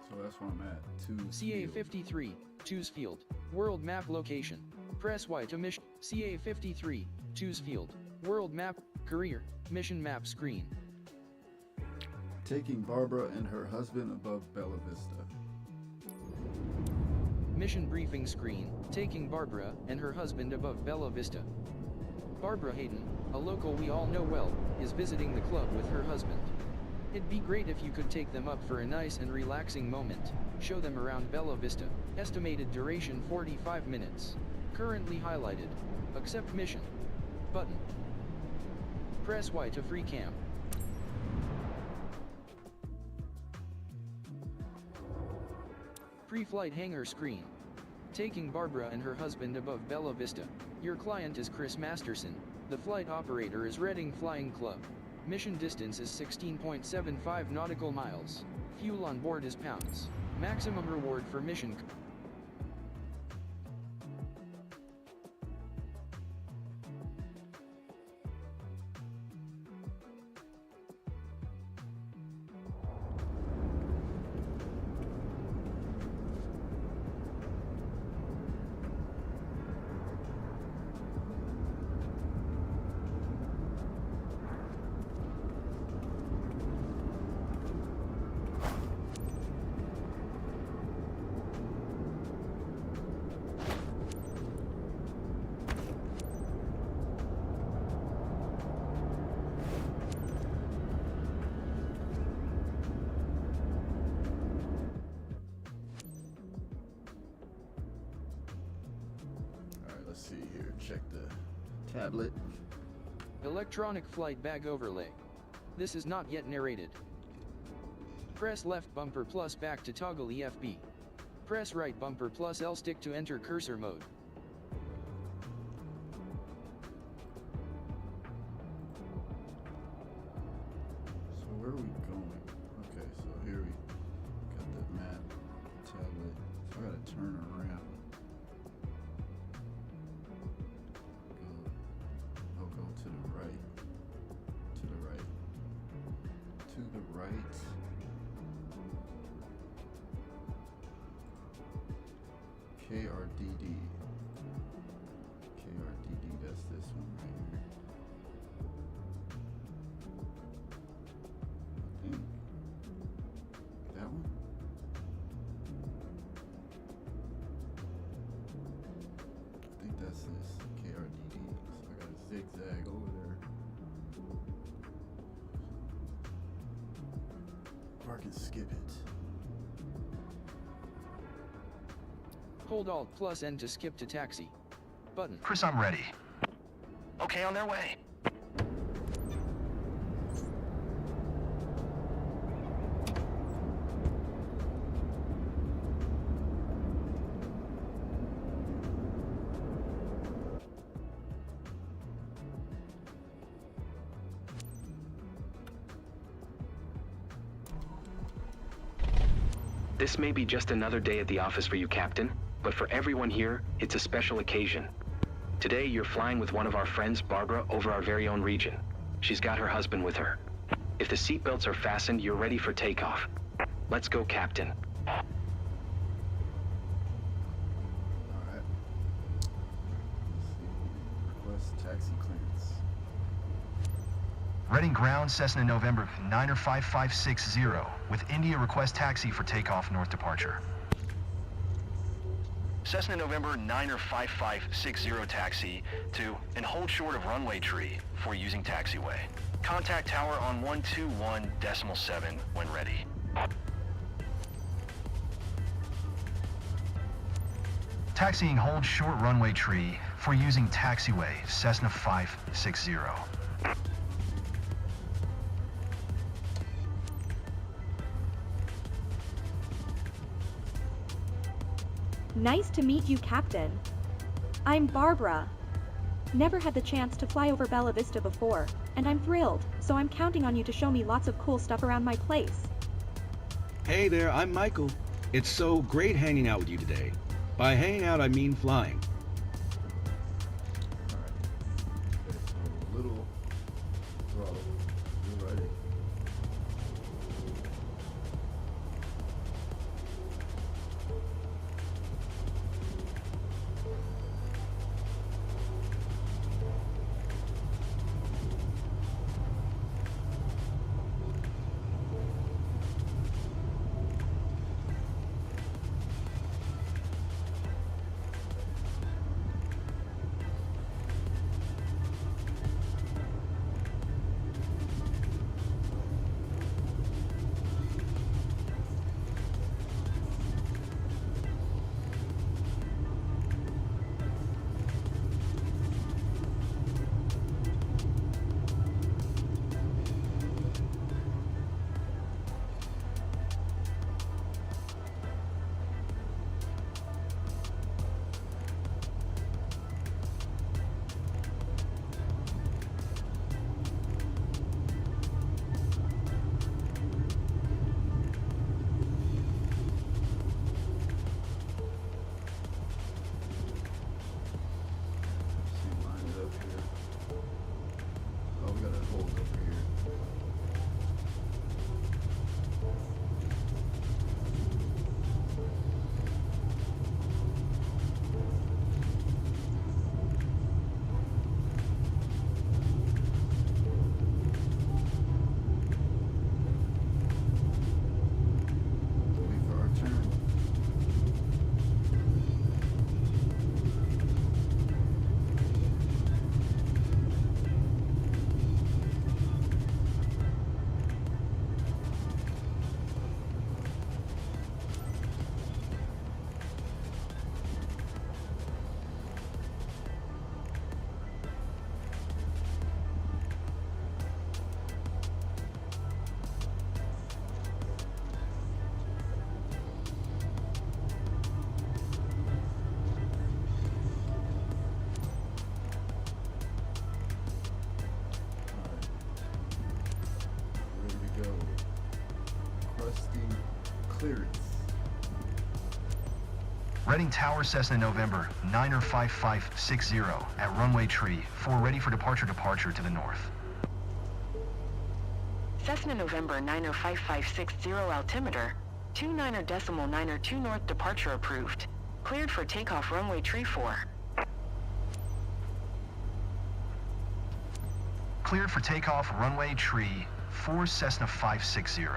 So that's where I'm at. CA53. Choose field. World map location. Press Y to mission. CA53. Choose field. World map. Career. Mission map screen. Taking Barbara and her husband above Bella Vista. Mission briefing screen. Taking Barbara and her husband above Bella Vista. Barbara Hayden, a local we all know well, is visiting the club with her husband. It'd be great if you could take them up for a nice and relaxing moment. Show them around Bella Vista. Estimated duration 45 minutes. Currently highlighted. Accept mission. Button. Press Y to free cam. Pre-flight hangar screen. Taking Barbara and her husband above Bella Vista. Your client is Chris Masterson. The flight operator is Reading Flying Club. Mission distance is 16.75 nautical miles. Fuel on board is pounds. Maximum reward for mission. Let's see here, check the tablet. Electronic flight bag overlay. This is not yet narrated. Press left bumper plus back to toggle EFB. Press right bumper plus L stick to enter cursor mode. So where are we going? Okay, so here we got the map, tablet. So I gotta turn around. Go to the right. To the right. To the right. KRDD. KRDD, that's this one right here. I think. That one? I think that's this. KRDD. So I gotta zigzag over there. Or I can skip it. Hold Alt plus N to skip to taxi. Button. Chris, I'm ready. Okay, on their way. This may be just another day at the office for you, Captain, but for everyone here, it's a special occasion. Today, you're flying with one of our friends, Barbara, over our very own region. She's got her husband with her. If the seatbelts are fastened, you're ready for takeoff. Let's go, Captain. Alright. Let's see. Request taxi clearance. Reading ground, Cessna November 95560, with India request taxi for takeoff north departure. Cessna November 95560 taxi to and hold short of runway tree for using taxiway. Contact tower on 121.7 when ready. Taxiing hold short runway tree for using taxiway, Cessna 560. Nice to meet you, Captain. I'm Barbara. Never had the chance to fly over Bella Vista before, and I'm thrilled, so I'm counting on you to show me lots of cool stuff around my place. Hey there, I'm Michael. It's so great hanging out with you today. By hanging out, I mean flying. A little throttle. You're ready. Clearance. Reading Tower Cessna November 95560 at runway tree 4 ready for departure to the north. Cessna November 905560 altimeter 29.902 north departure approved. Cleared for takeoff runway tree 4. Cleared for takeoff runway tree 4 Cessna 560.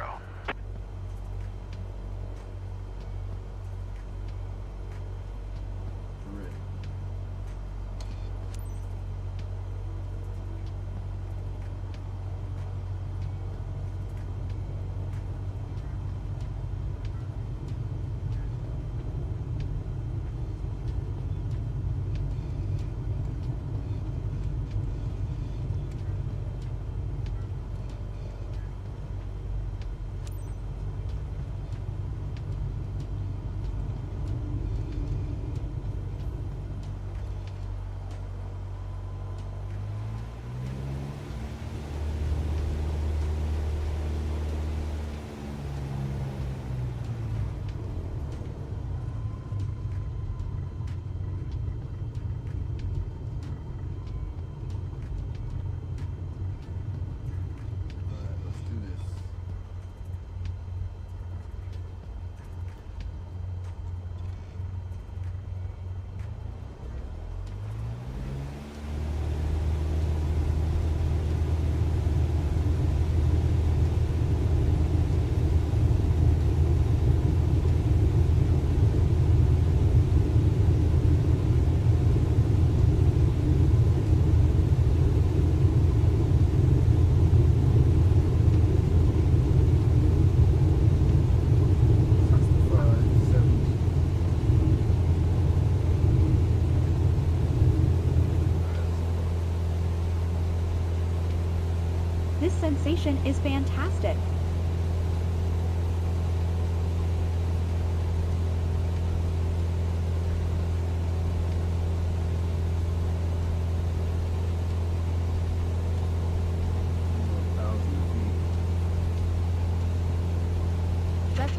This sensation is fantastic.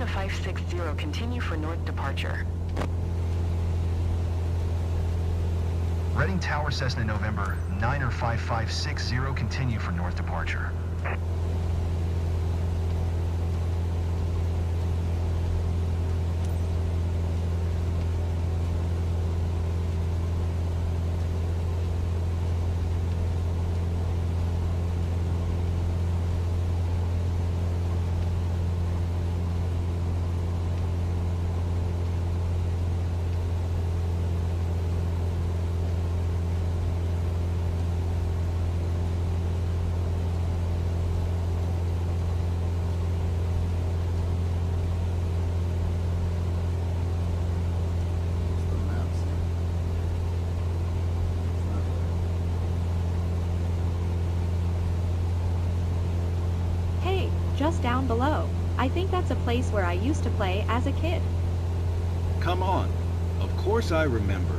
Cessna 560, continue for north departure. Reading Tower Cessna November 95560, continue for north departure. Hey, just down below. I think that's a place where I used to play as a kid. Come on. Of course I remember.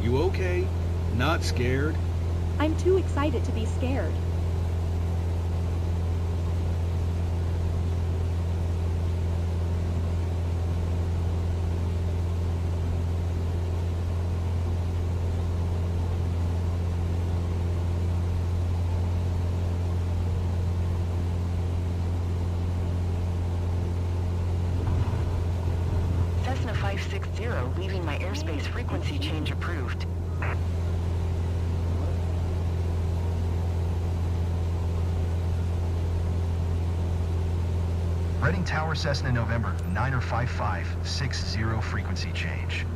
You okay? Not scared? I'm too excited to be scared. Cessna 560, leaving my airspace frequency change approved. Reading Tower Cessna November 95560, frequency change.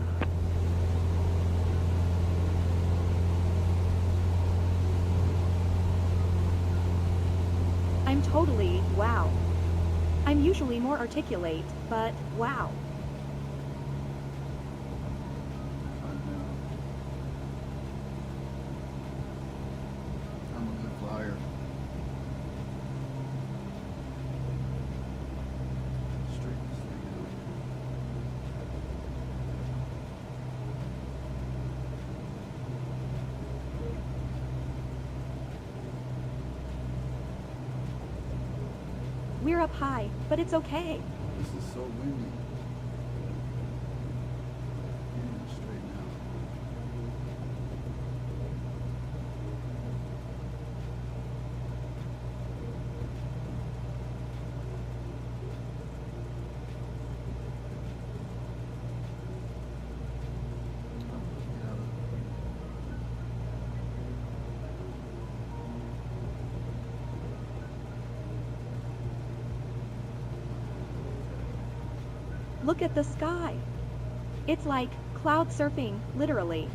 I'm totally, wow. I'm usually more articulate, but wow. I'm a good flyer. Straight this thing out. We're up high, but it's okay. This is so windy. Yeah, straighten out. Look at the sky. It's like cloud surfing, literally.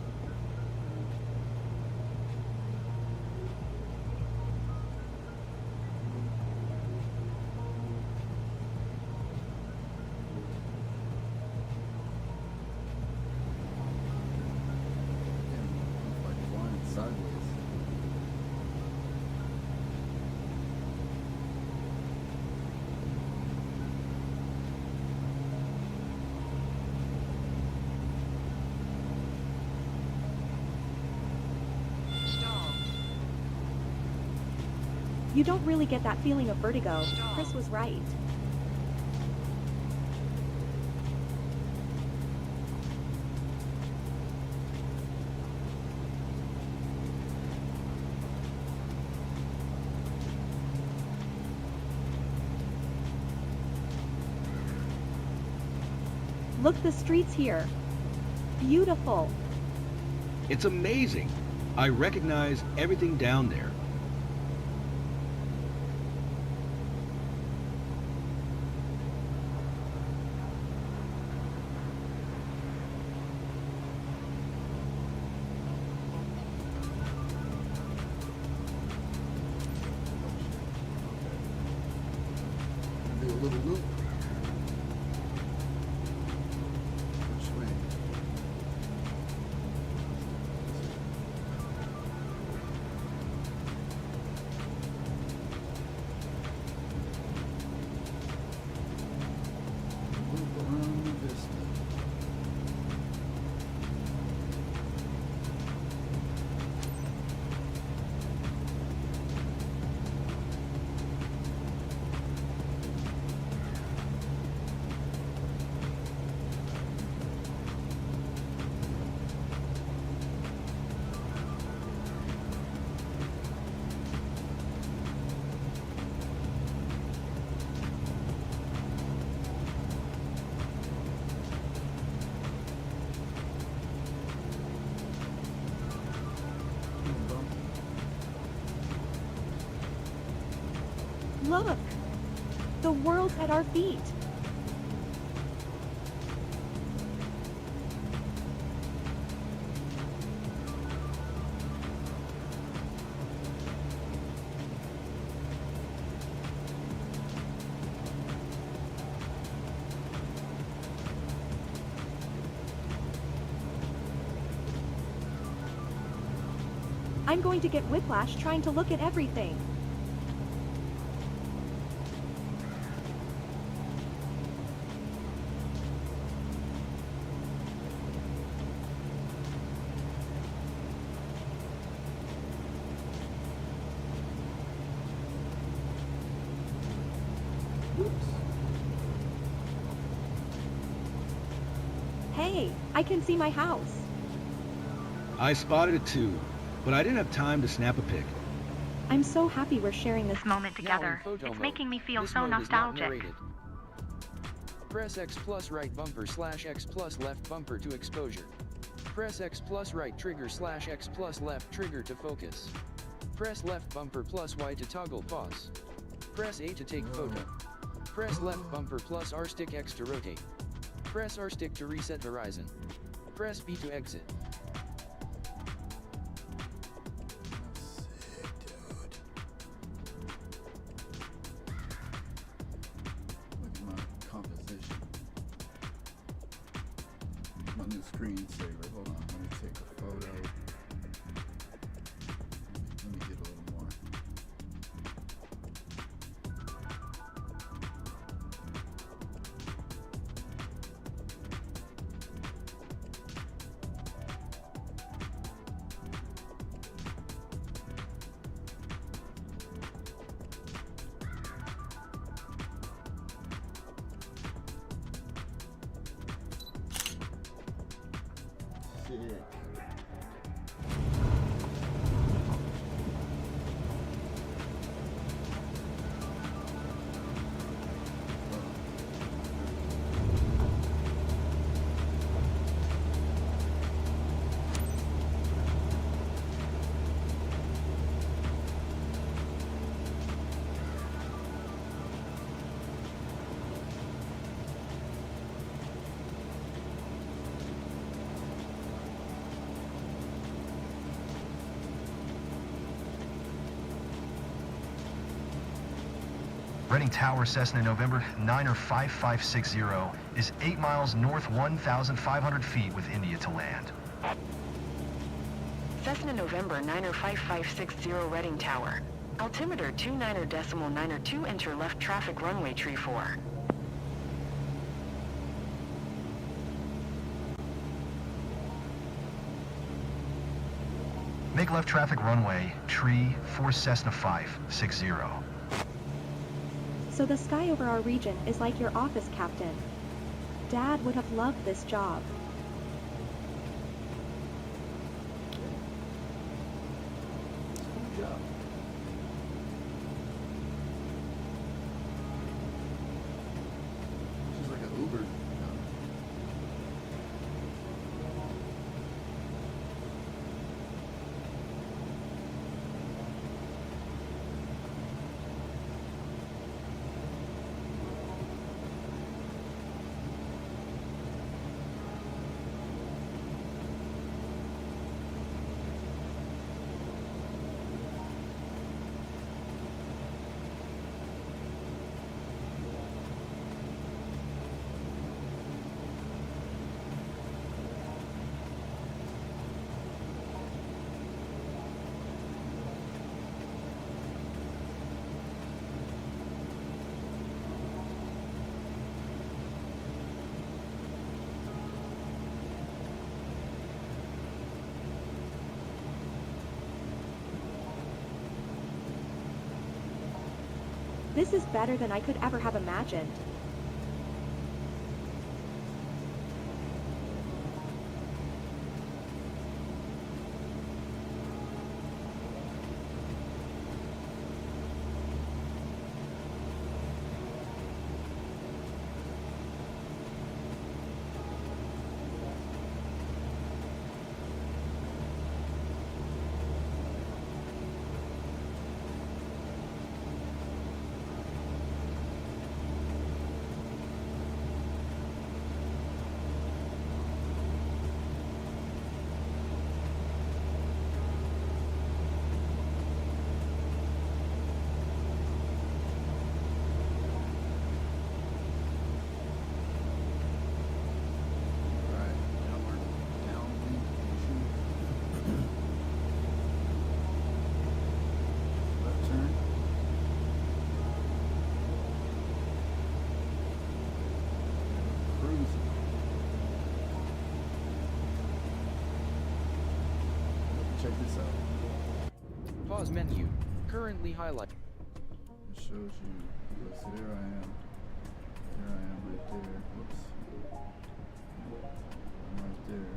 Like flying sideways. Stall. You don't really get that feeling of vertigo. Chris was right. Look, the streets here. Beautiful. It's amazing. I recognize everything down there. Do a little loop. Look! The world's at our feet. I'm going to get whiplash trying to look at everything. Hey, I can see my house. I spotted it too, but I didn't have time to snap a pic. I'm so happy we're sharing this moment Now in together. photo It's mode. making me feel This so mode is not nostalgic. narrated. Press X plus right bumper / X plus left bumper to exposure. Press X plus right trigger / X plus left trigger to focus. Press left bumper plus Y to toggle pause. Press A to take photo. Press left bumper plus R stick X to rotate. Press R stick to reset horizon. Press B to exit. Look at my composition. My new screensaver. Hold on, let me take a photo. Let me get a little more. Sick. Reading Tower, Cessna, November 95560 is 8 miles north 1,500 feet with India to land. Cessna November 95560 Reading Tower. Altimeter 29.902, enter left traffic runway tree 4. Make left traffic runway, tree 4 Cessna 560. So the sky over our region is like your office, Captain. Dad would have loved this job. Good job. She's like an Uber. This is better than I could ever have imagined. Pause menu. Currently highlight. It shows you. Look, see, there I am. There I am right there. Whoops. I'm right there.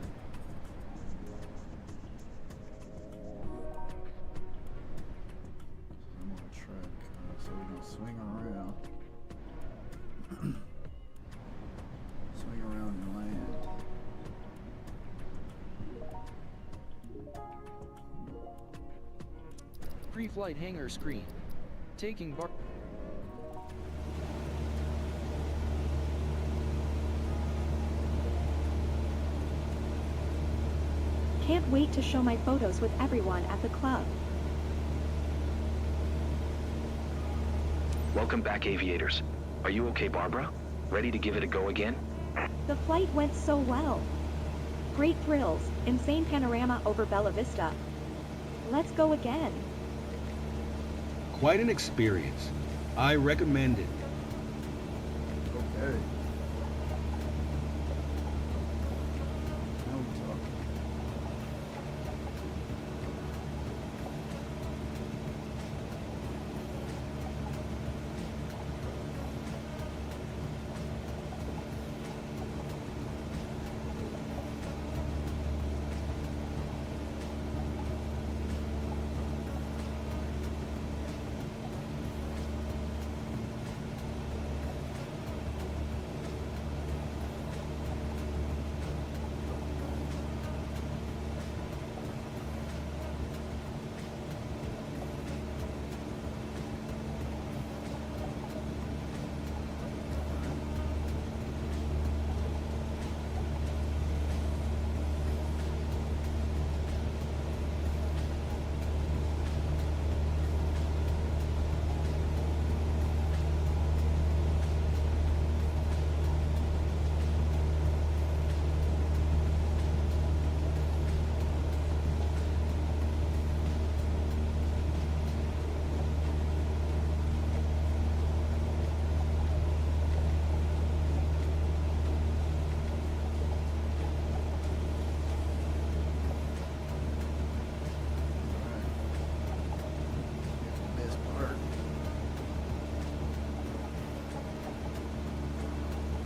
I'm on a track, so we're gonna swing around. Swing around and land. Pre-flight hangar screen. Taking bar. Can't wait to show my photos with everyone at the club. Welcome back, aviators. Are you okay, Barbara? Ready to give it a go again? The flight went so well. Great thrills, insane panorama over Bella Vista. Let's go again. Quite an experience. I recommend it. Okay. Now we talk.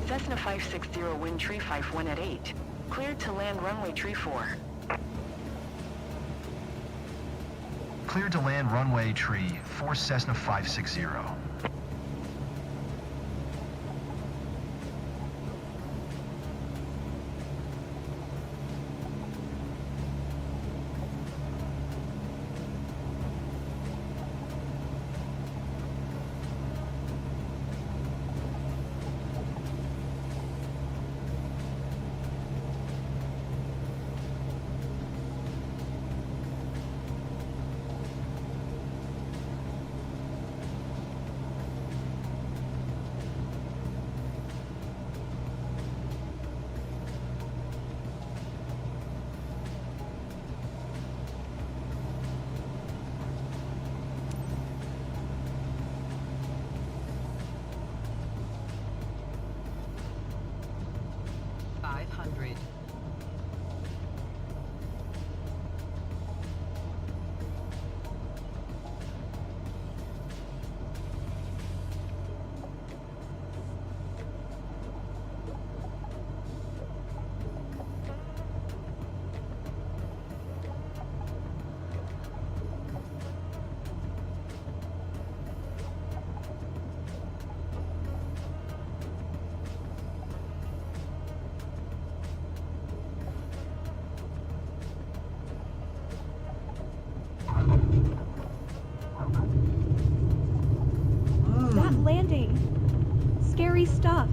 Cessna 560 wind tree 51 at 8. Cleared to land runway tree 4. Cleared to land runway tree 4 Cessna 560. That landing. Scary stuff.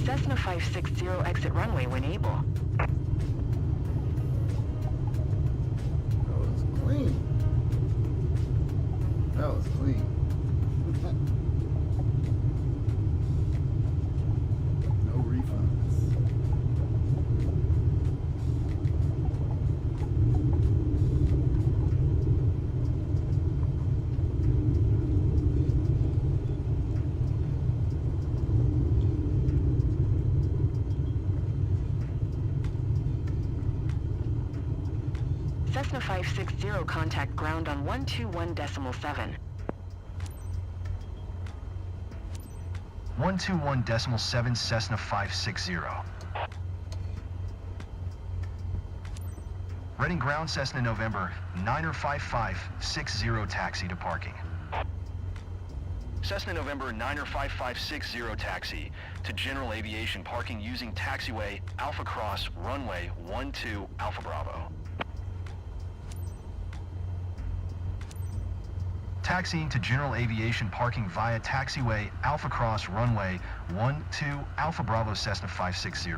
Cessna 560 exit runway when able. That was clean. That was clean. No refunds. Cessna 560 contact ground on 121.7. 121.7 Cessna 560. Reading ground Cessna November, 9er 5560 taxi to parking. Cessna November 9er 5560 taxi to general aviation parking using taxiway Alpha Cross runway 12 Alpha Bravo. Taxiing to general aviation parking via taxiway Alpha Cross runway 12 Alpha Bravo Cessna 560.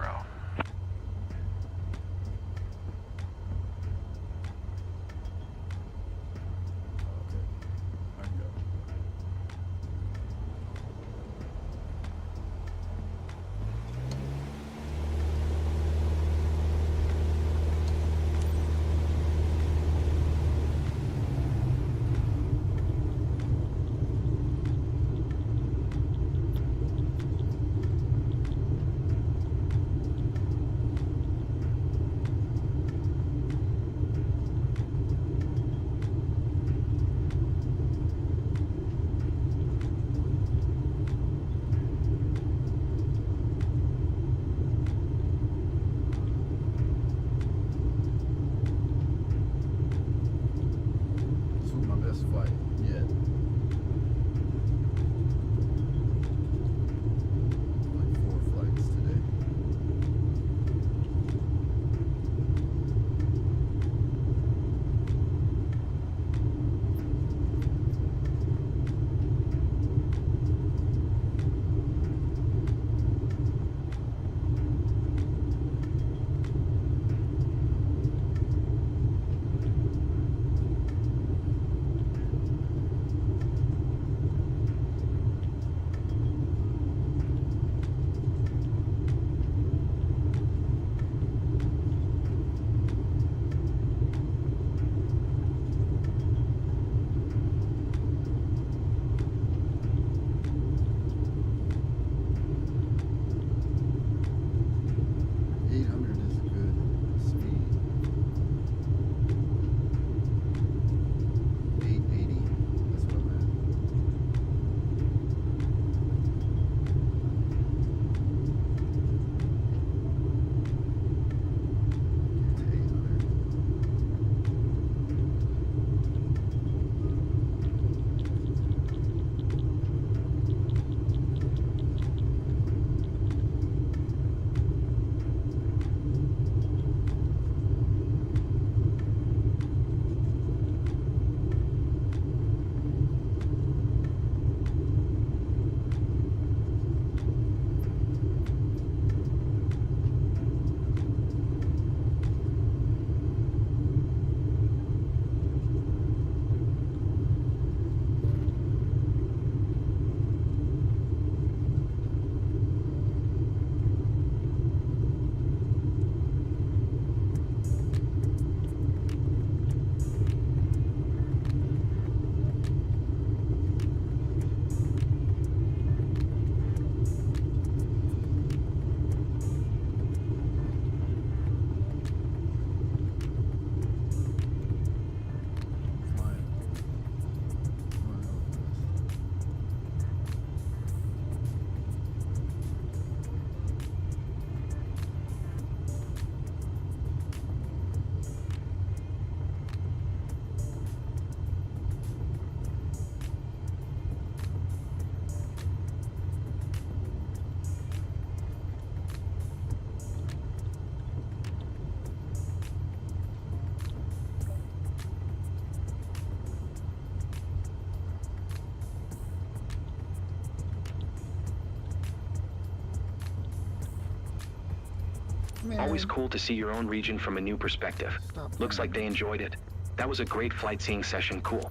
Always cool to see your own region from a new perspective. Looks like they enjoyed it. That was a great flight seeing session, cool.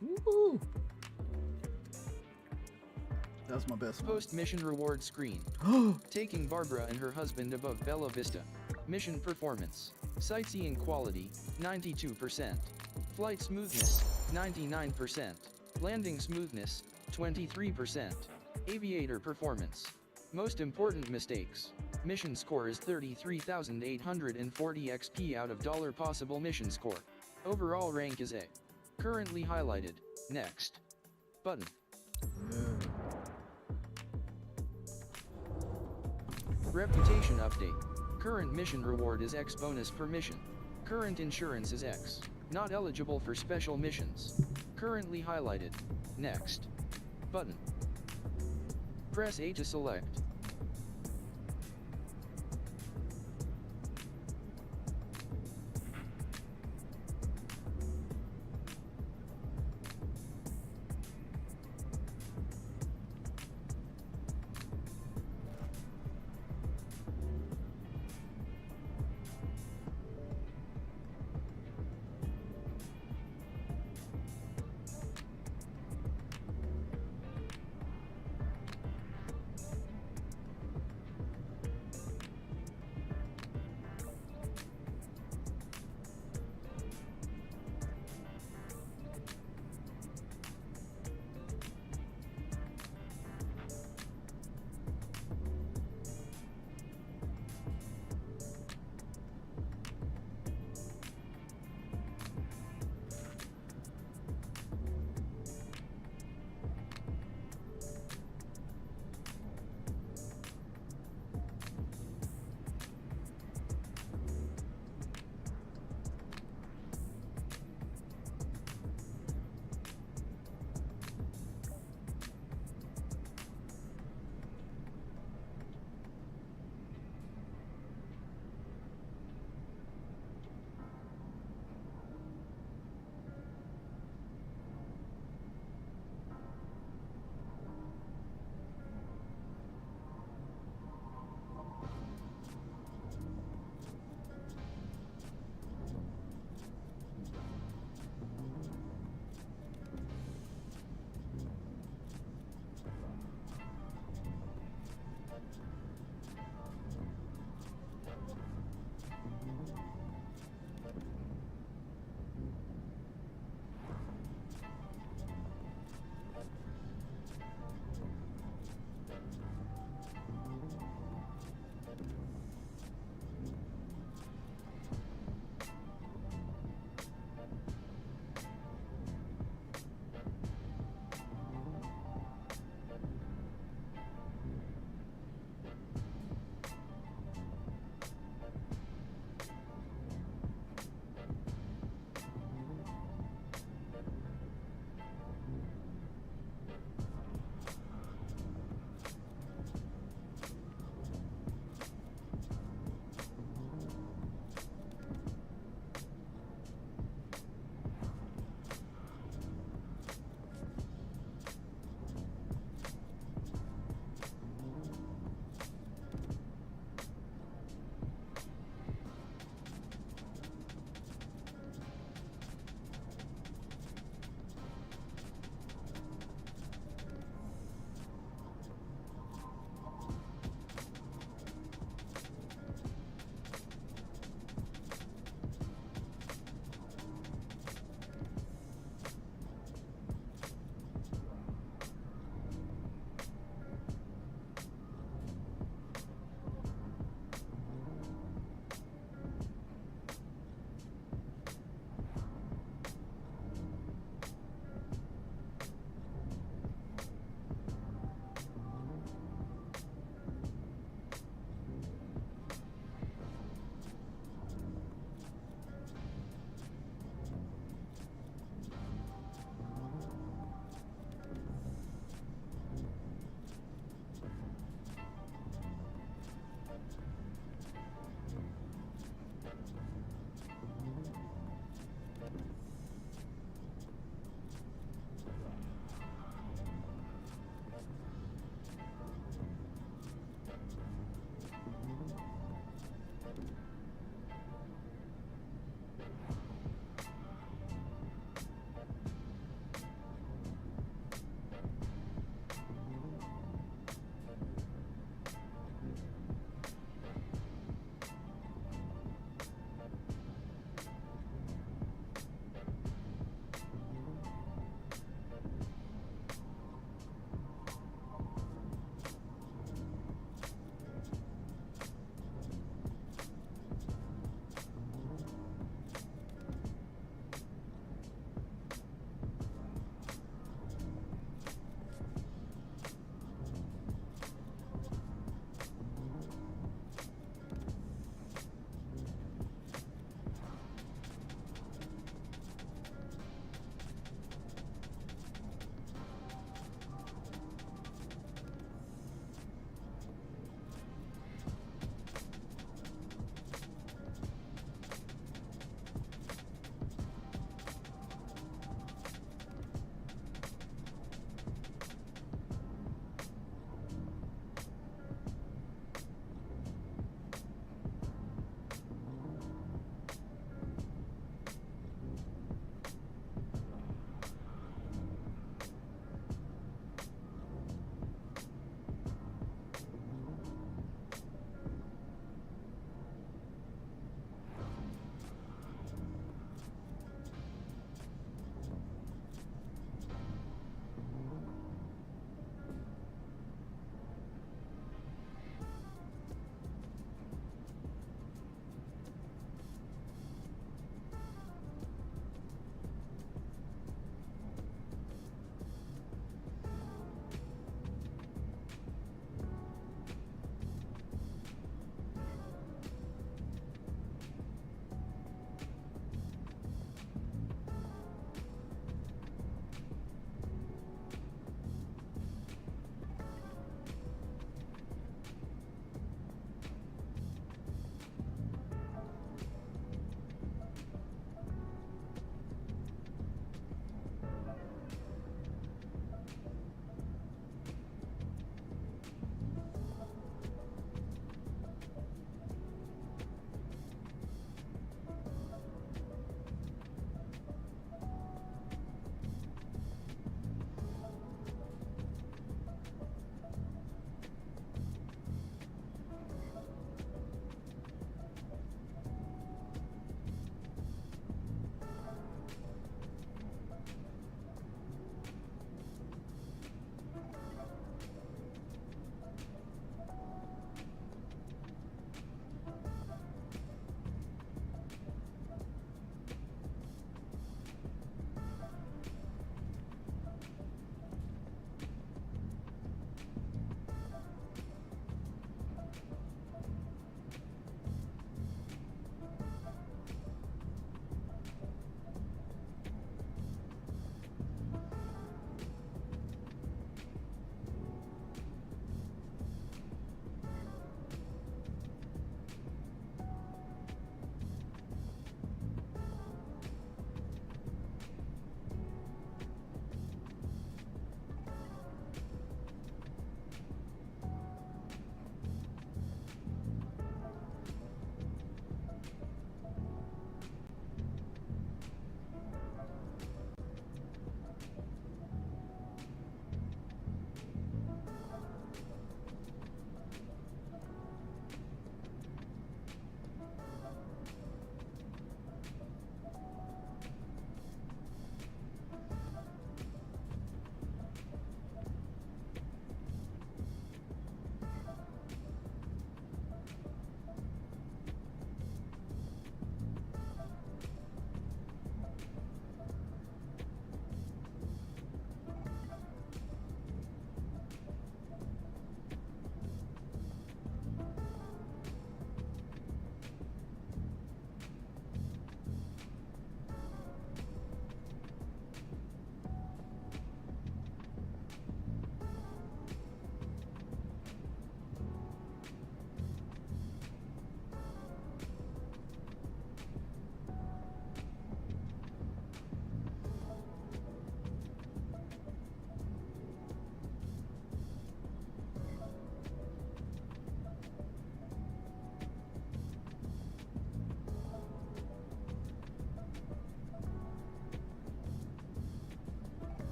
Woo! That's my best one. Post-mission reward screen. Taking Barbara and her husband above Bella Vista. Mission performance. Sightseeing quality, 92%. Flight smoothness, 99%. Landing smoothness, 23%. Aviator performance. Most important mistakes. Mission score is 33,840 XP out of $possible mission score. Overall rank is A. Currently highlighted. Next. Button. Reputation update. Current mission reward is X bonus per mission. Current insurance is X. Not eligible for special missions. Currently highlighted. Next. Button. Press A to select.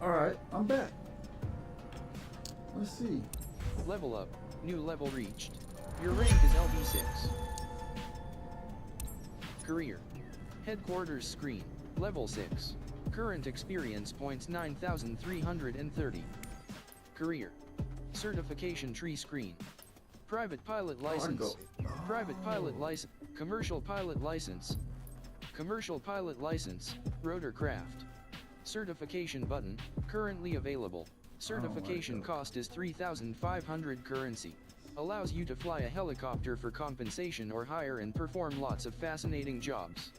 Alright, I'm back. Let's see. Level up. New level reached. Your rank is LV6. Career. Headquarters screen. Level 6. Current experience points 9,330. Career. Certification tree screen. Private pilot license. Private pilot license. Commercial pilot license. Commercial pilot license. Rotorcraft. Certification button. Currently available. Certification cost is 3,500 currency. Allows you to fly a helicopter for compensation or hire and perform lots of fascinating jobs.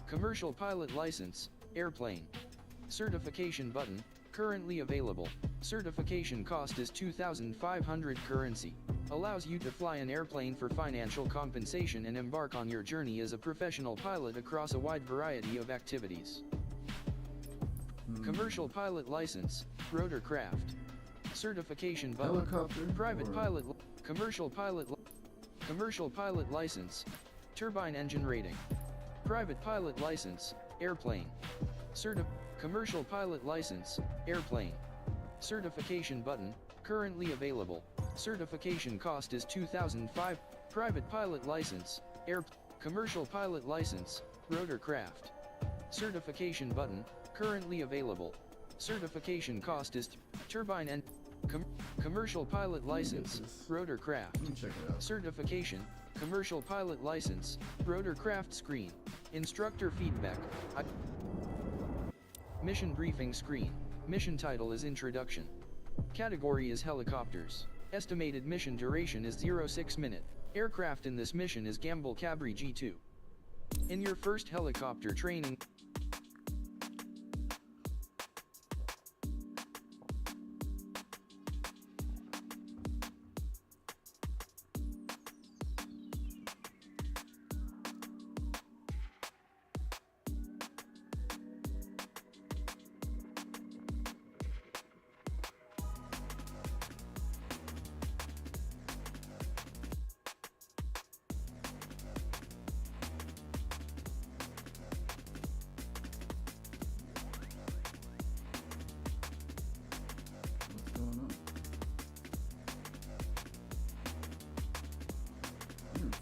Commercial pilot license. Airplane. Certification button. Currently available. Certification cost is 2,500 currency. Allows you to fly an airplane for financial compensation and embark on your journey as a professional pilot across a wide variety of activities. Commercial pilot license. Rotorcraft. Certification button. Helicopter. Private pilot. Commercial pilot. Commercial pilot license. Turbine engine rating. Private pilot license. Airplane. Commercial pilot license. Airplane. Certification button. Currently available. Certification cost is 2,500. Private pilot license. Commercial pilot license. Rotorcraft. Certification button. Currently available. Certification cost is turbine and commercial pilot license. Rotorcraft. Check it out. Certification. Commercial pilot license. Rotorcraft screen. Instructor feedback. Mission briefing screen. Mission title is Introduction. Category is Helicopters. Estimated mission duration is 06 minute. Aircraft in this mission is Gamble Cabri G2. In your first helicopter training.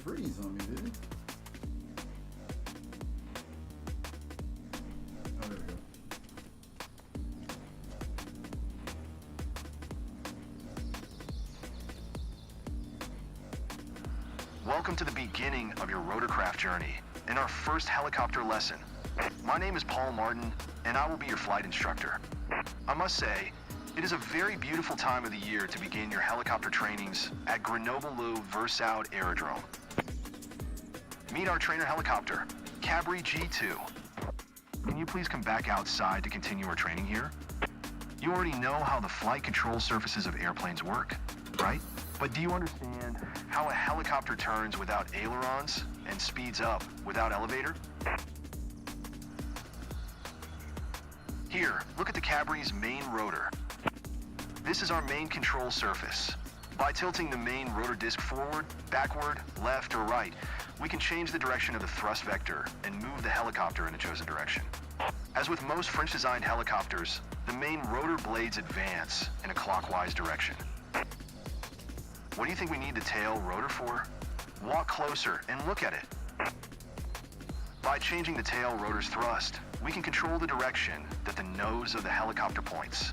Freeze on me, did it? Oh, there we go. Welcome to the beginning of your rotorcraft journey and our first helicopter lesson. My name is Paul Martin, and I will be your flight instructor. I must say, it is a very beautiful time of the year to begin your helicopter trainings at Grenoble-le-Versailles Aerodrome. Meet our trainer helicopter, Cabri G2. Can you please come back outside to continue our training here? You already know how the flight control surfaces of airplanes work, right? But do you understand how a helicopter turns without ailerons and speeds up without elevator? Here, look at the Cabri's main rotor. This is our main control surface. By tilting the main rotor disc forward, backward, left, or right, we can change the direction of the thrust vector and move the helicopter in the chosen direction. As with most French-designed helicopters, the main rotor blades advance in a clockwise direction. What do you think we need the tail rotor for? Walk closer and look at it. By changing the tail rotor's thrust, we can control the direction that the nose of the helicopter points.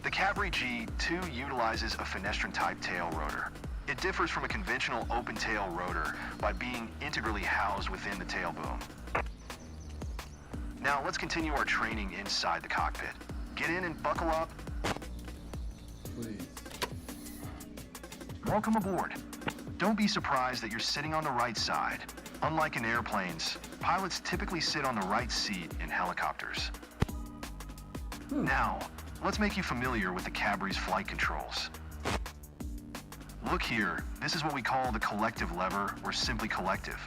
The Cabri G2 utilizes a Fenestron-type tail rotor. It differs from a conventional open-tail rotor by being integrally housed within the tail boom. Now let's continue our training inside the cockpit. Get in and buckle up. Please. Welcome aboard. Don't be surprised that you're sitting on the right side. Unlike in airplanes, pilots typically sit on the right seat in helicopters. Now, let's make you familiar with the Cabri's flight controls. Look here, this is what we call the collective lever, or simply collective.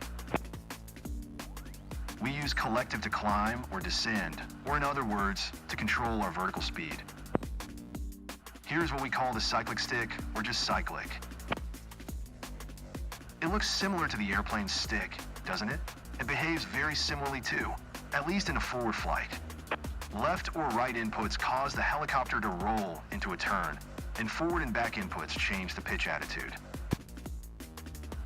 We use collective to climb or descend, or in other words, to control our vertical speed. Here's what we call the cyclic stick, or just cyclic. It looks similar to the airplane's stick, doesn't it? It behaves very similarly too, at least in a forward flight. Left or right inputs cause the helicopter to roll into a turn, and forward and back inputs change the pitch attitude.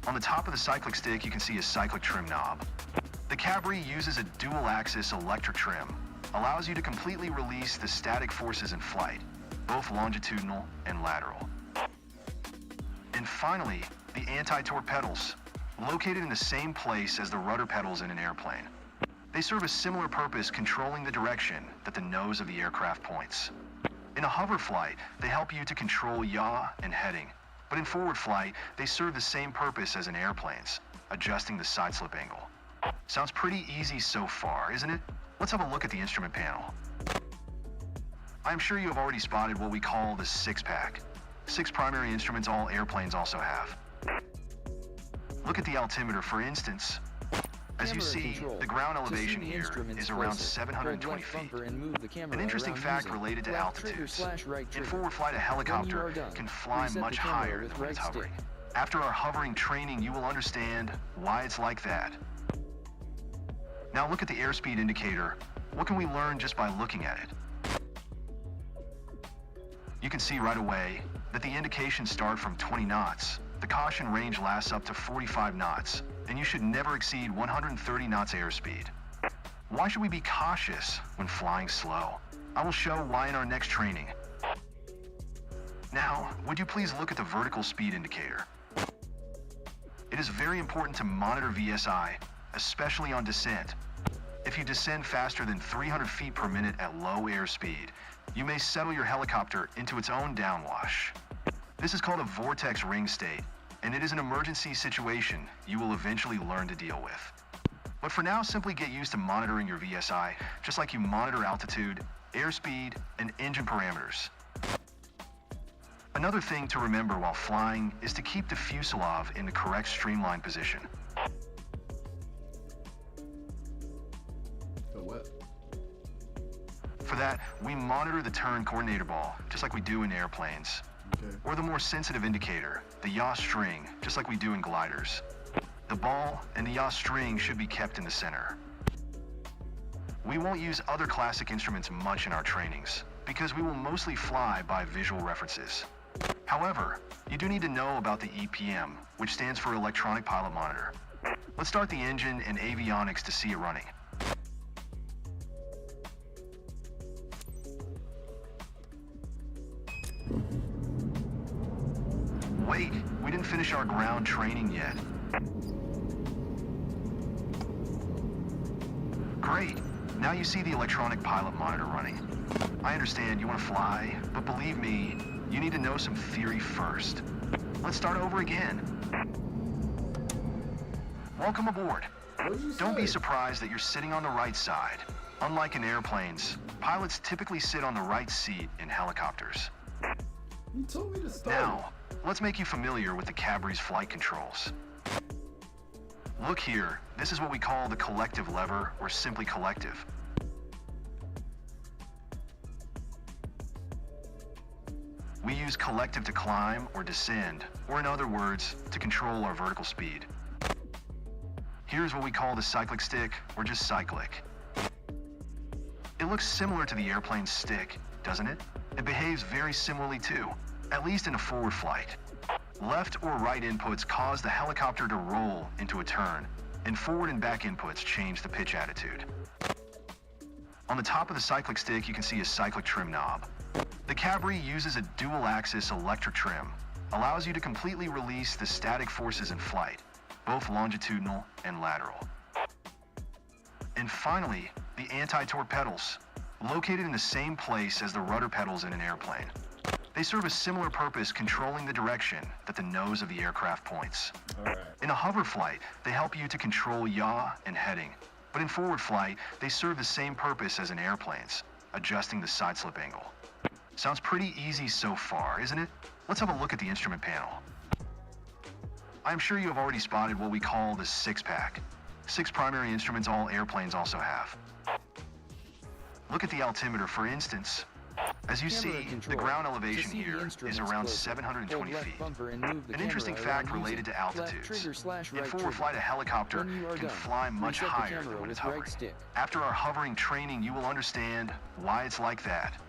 On the top of the cyclic stick, you can see a cyclic trim knob. The Cabri uses a dual-axis electric trim, allows you to completely release the static forces in flight, both longitudinal and lateral. And finally, the anti-torque pedals, located in the same place as the rudder pedals in an airplane. They serve a similar purpose, controlling the direction that the nose of the aircraft points. In a hover flight, they help you to control yaw and heading, but in forward flight, they serve the same purpose as in airplanes, adjusting the side slip angle. Sounds pretty easy so far, isn't it? Let's have a look at the instrument panel. I'm sure you have already spotted what we call the six-pack. 6 primary instruments all airplanes also have. Look at the altimeter, for instance. As you see, the ground elevation here is around 720 feet. An interesting fact related to altitudes. In forward flight, a helicopter can fly much higher than when it's hovering. After our hovering training, you will understand why it's like that. Now look at the airspeed indicator. What can we learn just by looking at it? You can see right away that the indications start from 20 knots. The caution range lasts up to 45 knots, and you should never exceed 130 knots airspeed. Why should we be cautious when flying slow? I will show why in our next training. Now, would you please look at the vertical speed indicator? It is very important to monitor VSI, especially on descent. If you descend faster than 300 feet per minute at low airspeed, you may settle your helicopter into its own downwash. This is called a vortex ring state, and it is an emergency situation you will eventually learn to deal with. But for now, simply get used to monitoring your VSI, just like you monitor altitude, airspeed, and engine parameters. Another thing to remember while flying is to keep the fuselage in the correct streamline position. For that, we monitor the turn coordinator ball, just like we do in airplanes. Okay. Or the more sensitive indicator, the yaw string, just like we do in gliders. The ball and the yaw string should be kept in the center. We won't use other classic instruments much in our trainings, because we will mostly fly by visual references. However, you do need to know about the EPM, which stands for Electronic Pilot Monitor. Let's start the engine and avionics to see it running. Wait, we didn't finish our ground training yet. Great, now you see the electronic pilot monitor running. I understand you want to fly, but believe me, you need to know some theory first. Let's start over again. Welcome aboard. Don't be surprised that you're sitting on the right side. Unlike in airplanes, pilots typically sit on the right seat in helicopters. You told me to start. Now, let's make you familiar with the Cabri's flight controls. Look here, this is what we call the collective lever, or simply collective. We use collective to climb or descend, or in other words, to control our vertical speed. Here's what we call the cyclic stick, or just cyclic. It looks similar to the airplane's stick, doesn't it? It behaves very similarly too, at least in a forward flight. Left or right inputs cause the helicopter to roll into a turn, and forward and back inputs change the pitch attitude. On the top of the cyclic stick, you can see a cyclic trim knob. The Cabri uses a dual-axis electric trim, allows you to completely release the static forces in flight, both longitudinal and lateral. And finally, the anti-torque pedals, located in the same place as the rudder pedals in an airplane. They serve a similar purpose, controlling the direction that the nose of the aircraft points. All right. In a hover flight, they help you to control yaw and heading, but in forward flight, they serve the same purpose as in airplanes, adjusting the side slip angle. Sounds pretty easy so far, isn't it? Let's have a look at the instrument panel. I'm sure you have already spotted what we call the six-pack. 6 primary instruments all airplanes also have. Look at the altimeter, for instance. As you Camera see, control. the ground To elevation see the here is instruments around closer, 720 hold left feet. bumper and move the An interesting camera fact around related to using left altitudes. trigger slash In right forward trigger. flight, a helicopter When you are can done, fly much reset the higher camera than when with it's hovering. right stick. After our hovering training, you will understand why it's like that.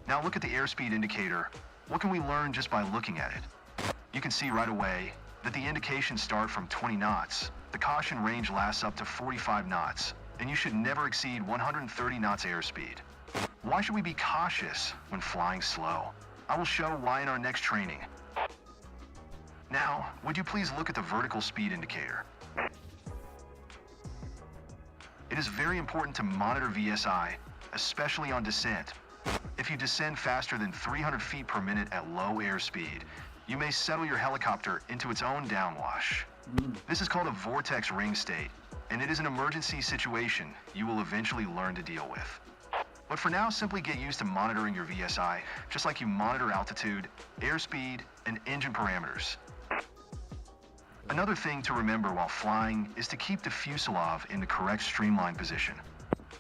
Now look at the airspeed indicator. What can we learn just by looking at it? You can see right away that the indications start from 20 knots. The caution range lasts up to 45 knots, and you should never exceed 130 knots airspeed. Why should we be cautious when flying slow? I will show why in our next training. Now, would you please look at the vertical speed indicator? It is very important to monitor VSI, especially on descent. If you descend faster than 300 feet per minute at low airspeed, you may settle your helicopter into its own downwash. This is called a vortex ring state, and it is an emergency situation you will eventually learn to deal with. But for now, simply get used to monitoring your VSI, just like you monitor altitude, airspeed, and engine parameters. Another thing to remember while flying is to keep the fuselage in the correct streamline position.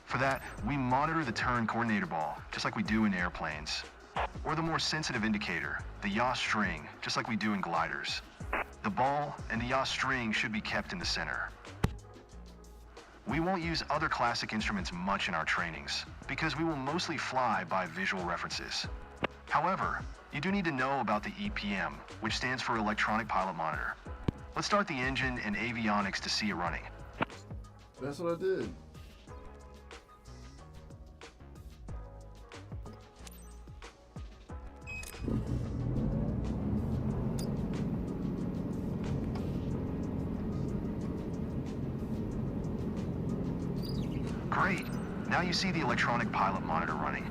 For that, we monitor the turn coordinator ball, just like we do in airplanes. Or the more sensitive indicator, the yaw string, just like we do in gliders. The ball and the yaw string should be kept in the center. We won't use other classic instruments much in our trainings, because we will mostly fly by visual references. However, you do need to know about the EPM, which stands for Electronic Pilot Monitor. Let's start the engine and avionics to see it running. That's what I did. Great. Now you see the electronic pilot monitor running.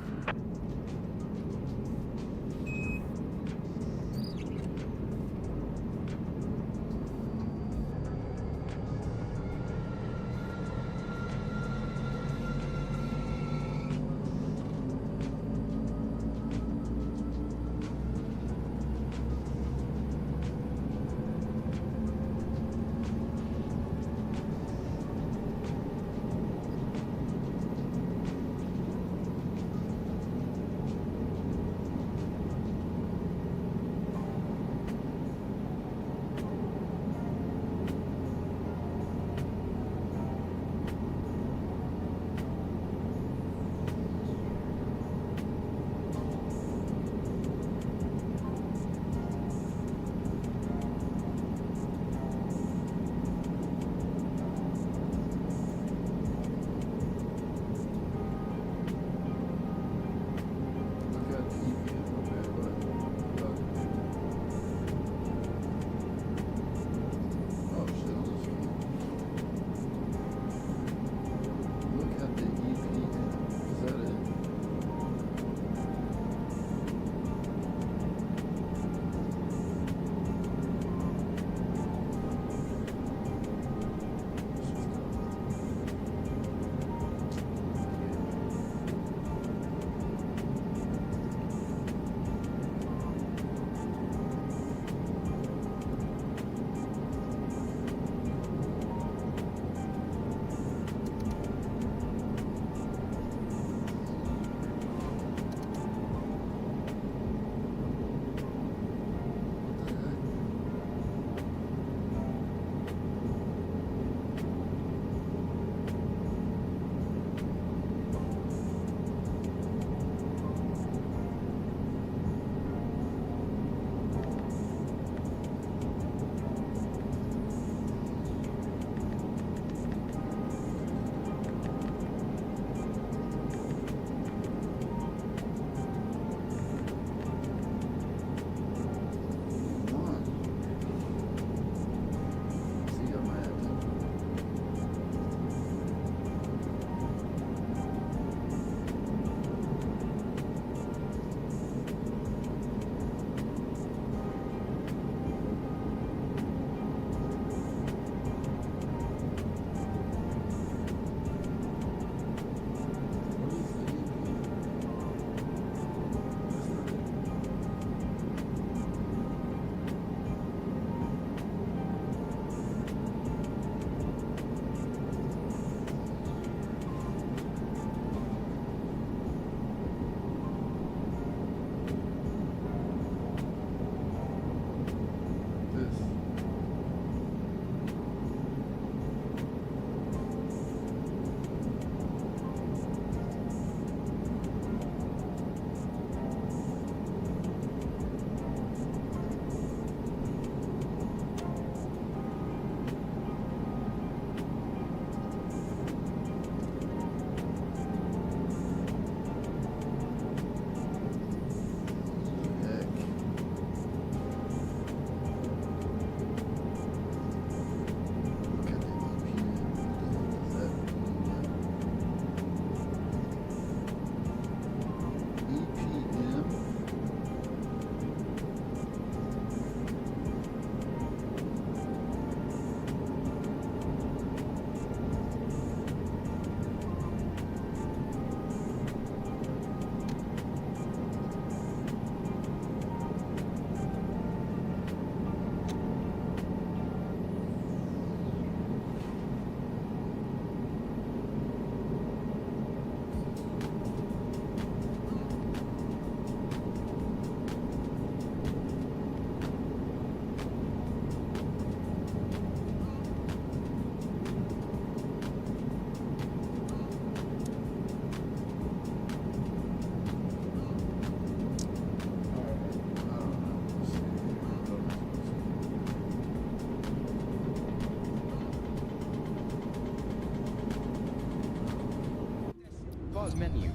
Pause menu.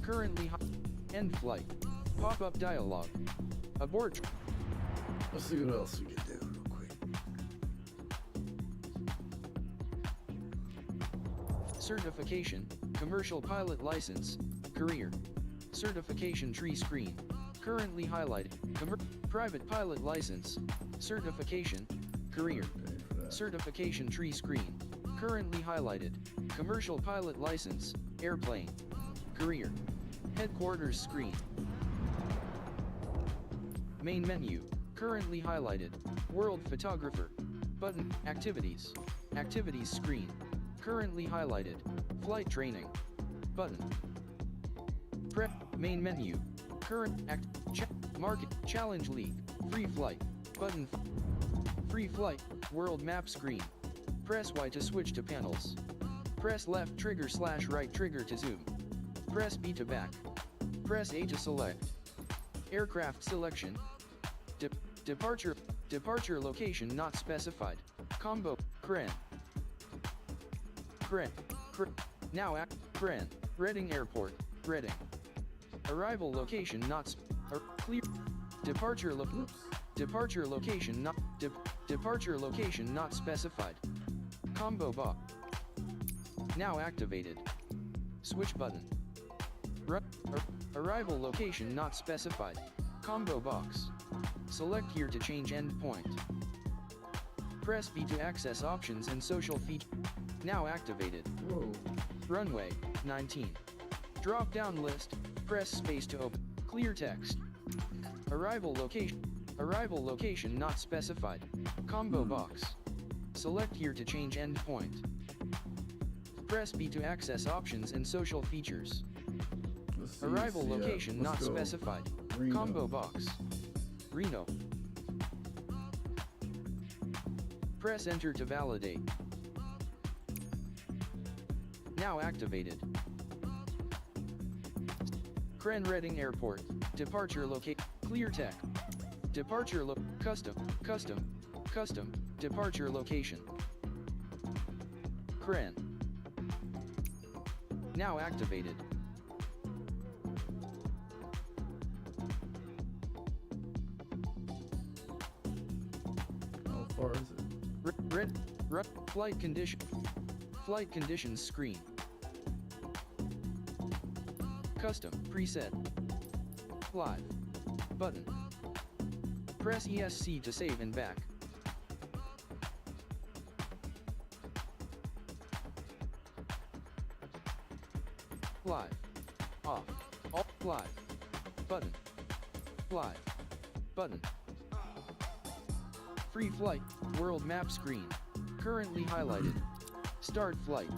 Currently end flight. Pop-up dialog. Abort. Let's see what else we can do real quick. Certification, commercial pilot license, career. Certification tree screen. Currently highlighted. Private pilot license. Certification, career. Certification tree screen. Currently highlighted. Commercial pilot license, airplane. Career. Headquarters screen. Main menu. Currently highlighted. World photographer. Button. Activities. Activities screen. Currently highlighted. Flight training. Button. Prep. Main menu. Current. Market. Challenge league. Free flight. Button. Free flight. World map screen. Press Y to switch to panels. Press left trigger / right trigger to zoom. Press B to back. Press A to select. Aircraft selection. Departure location not specified. Combo. Crane. Now Crane. Reading Airport. Reading. Arrival location not clear. Departure location not departure location not specified. Combo box. Now activated. Switch button. Arrival location not specified. Combo box. Select here to change endpoint. Press B to access options and social feature. Now activated. Whoa. Runway 19. Drop down list. Press space to open. Clear text. Arrival location not specified. Combo box. Select here to change endpoint. Press B to access options and social features. Arrival location not specified. Reno. Combo box. Reno. Press enter to validate. Now activated. Crane Reading Airport. Departure locate. Clear tech. Departure custom. Departure location. Crane. Now activated. How far is it? Flight conditions screen. Custom preset. Live. Button. Press ESC to save and back. Live. Off. Alt. Live. Button. Live. Button. Free flight. World map screen. Currently highlighted. Start flight.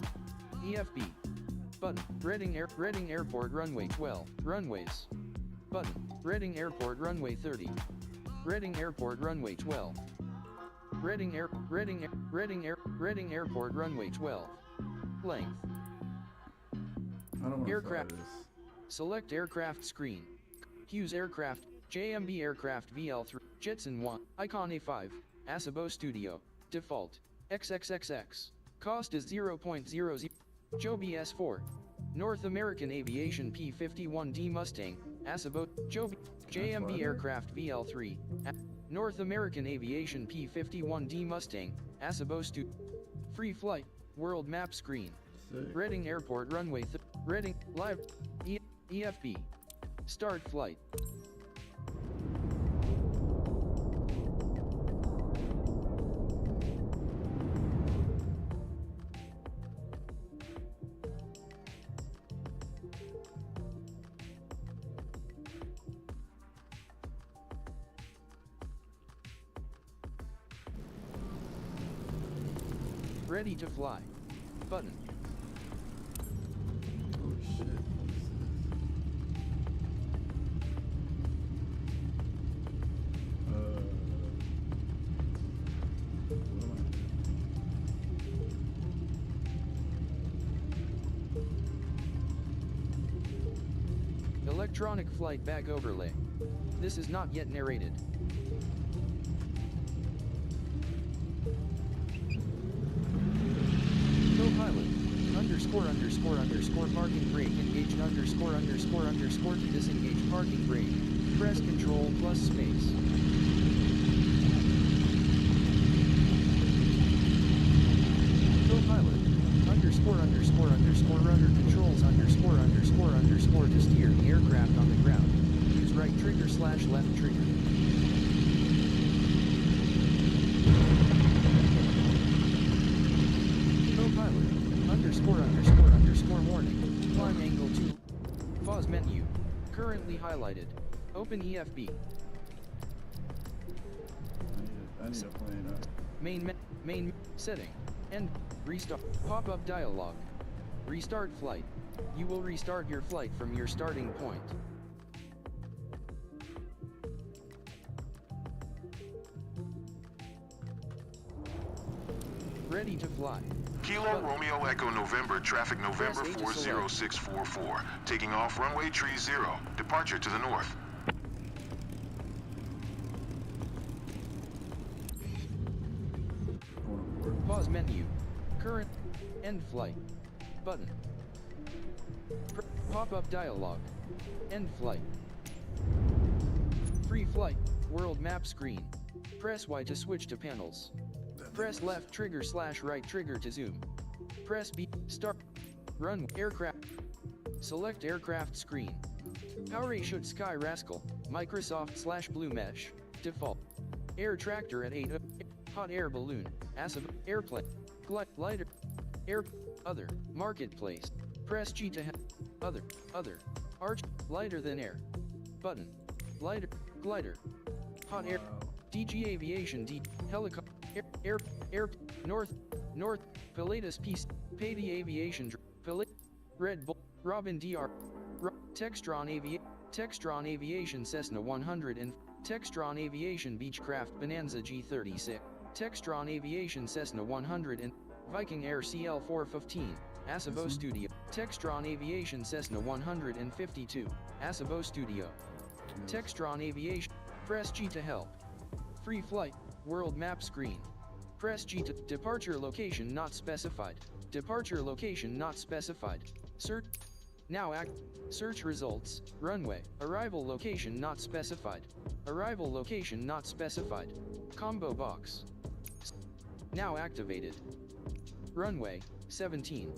EFB. Button. Reading Airport runway 12. Runways. Button. Reading Airport runway 30. Reading Airport runway 12. Reading Airport runway 12. Length. I don't know Aircraft. what that is. Select aircraft screen. Hughes Aircraft, JMB Aircraft VL3, Jetson 1, Icon A5, Asabo Studio, Default, XXXX. Cost is 0.00. Joby S4. North American Aviation P-51D Mustang, Asabo, Joby, JMB Aircraft VL3, North American Aviation P-51D Mustang, Asabo Studio. Free flight, world map screen. Sick. Reading Airport runway Reading, live, EFB. Start flight. Ready to fly. Button. Holy shit. Electronic flight bag overlay. This is not yet narrated. Co-pilot, underscore underscore underscore parking brake engaged underscore underscore underscore to disengage parking brake. Press Control plus space. Co-pilot underscore underscore underscore rudder controls underscore underscore underscore to steer the aircraft on the ground. Use right trigger slash left trigger. Co-pilot underscore underscore underscore warning. Climb angle 2. Pause menu. Currently highlighted. Open EFB. I need to plane up. Main setting. End. Restart. Pop-up dialog. Restart flight. You will restart your flight from your starting point. Ready to fly. Kilo Romeo Echo November, traffic November 40644. Taking off runway tree 0. Departure to the north. Pause menu. Current. End flight. Button. Pop-up dialog. End flight. Free flight. World map screen. Press Y to switch to panels. Press left trigger slash right trigger to zoom. Press B. Start. Run. Aircraft. Select aircraft screen. Parachute Sky Rascal. Microsoft slash Blue Mesh. Default. Air tractor at 8. Hot air balloon. Acid. Airplane. Glider. Air. Other. Marketplace. Press G to Other. Arch. Lighter than air. Button. Lighter. Glider. Hot air. DG Aviation D. Helicopter. Air. North. Pilatus Peace. Payday Aviation. Red Bull. Robin DR. Textron Aviation Cessna 100 and Textron Aviation Beechcraft Bonanza G36. Textron Aviation Cessna 100 and Viking Air CL415. Asabo Studio. Textron Aviation Cessna 152. Asabo Studio. Textron Aviation. Press G to help. Free flight. World map screen. Press G to departure location not specified. Departure location not specified. Search. Now search results. Runway. Arrival location not specified. Arrival location not specified. Combo box. Now activated. Runway 17.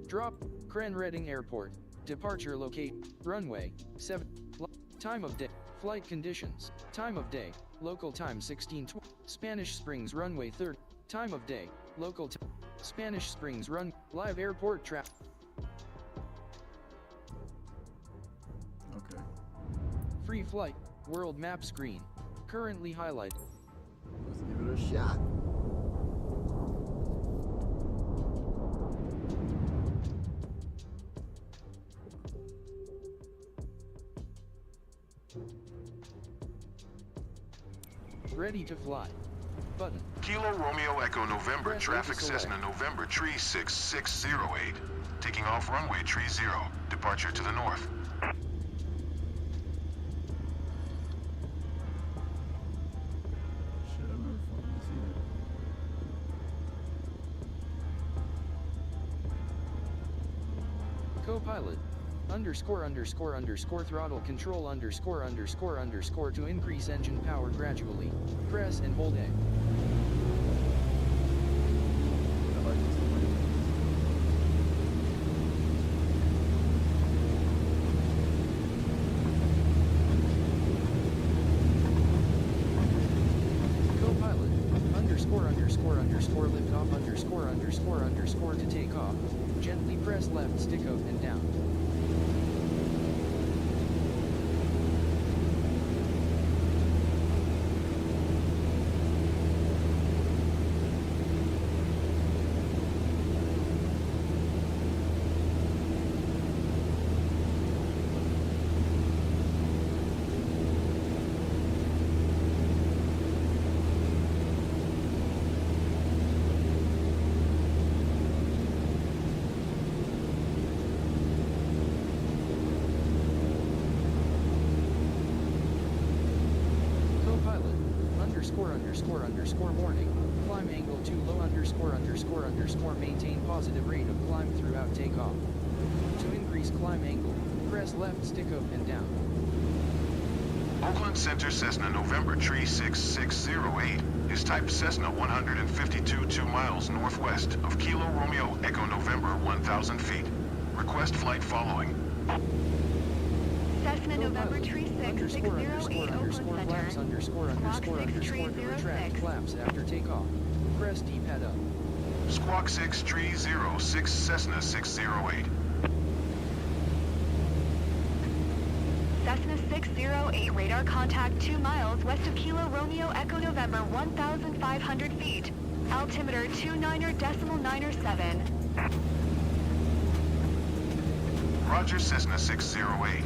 Drop. Cran Redding Airport. Departure locate. Runway 7. Time of day. Flight conditions. Time of day. Local time 16:20. Spanish Springs runway 3rd. Time of day. Local time. Spanish Springs run. Live airport traffic. Okay. Free flight. World map screen. Currently highlighted. Let's give it a shot. Ready to fly. Button. Kilo Romeo Echo November, Press traffic select. Cessna November tree 6608. Taking off runway tree 0. Departure to the north. Shit, I've never fucking seen it. Co-pilot. ___ throttle control ___ to increase engine power gradually. Press and hold A. I like this plane. Co-pilot. ___ lift off ___ to take off. Gently press left stick up and down. ___ warning. climb angle too low _____ maintain positive rate of climb throughout takeoff. To increase climb angle, press left stick up and down. Oakland Center Cessna November Tree 6608 is type Cessna 152 2 miles northwest of Kilo Romeo Echo November 1000 feet. Request flight following. Cessna November Tree 6608 Oakland flaps Center. ____ to retract flaps after takeoff. Press D-pad up. Squawk 6 Tree 06 Cessna 608. Cessna 608 radar contact 2 miles west of Kilo Romeo Echo November 1,500 feet. Altimeter 29.907. Roger, Cessna 608.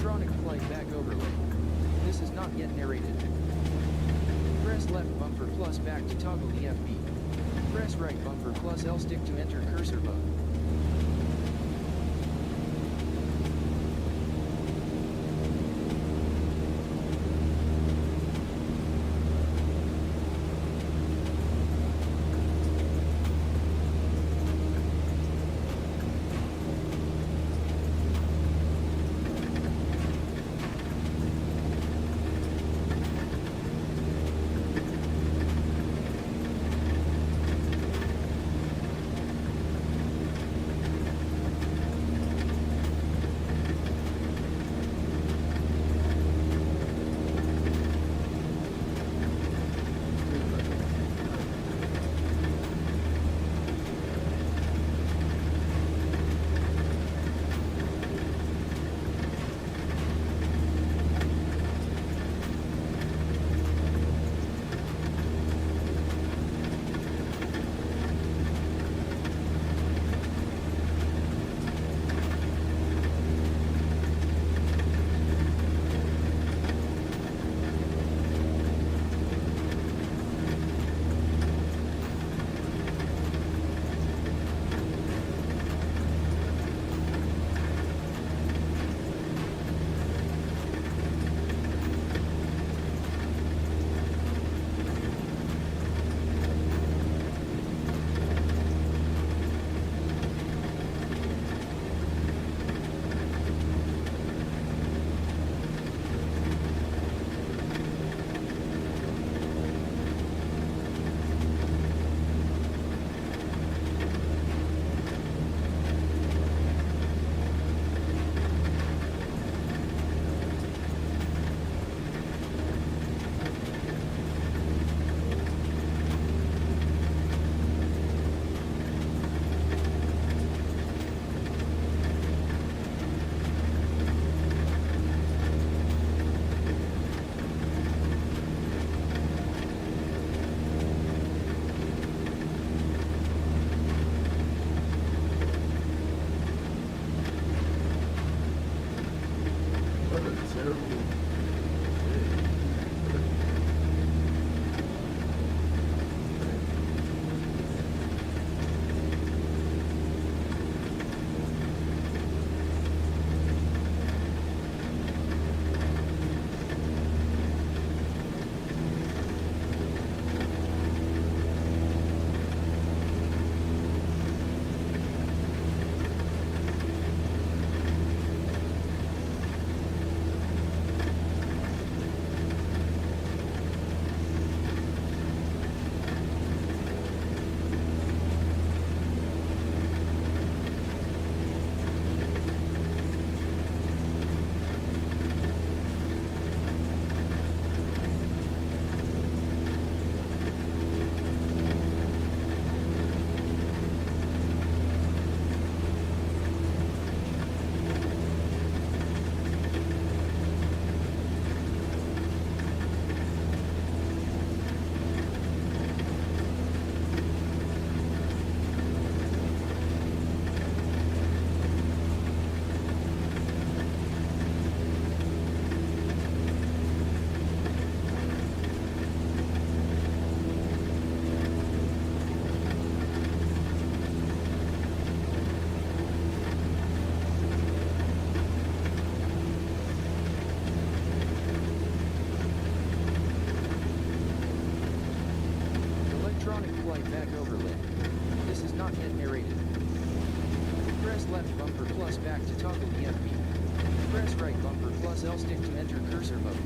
Electronic flight back overlay. This is not yet narrated. Press left bumper plus back to toggle EFB. Press right bumper plus L stick to enter cursor mode. in-flight back overlay. This is not yet narrated. Press left bumper plus back to toggle EFB. Press right bumper plus L stick to enter cursor mode.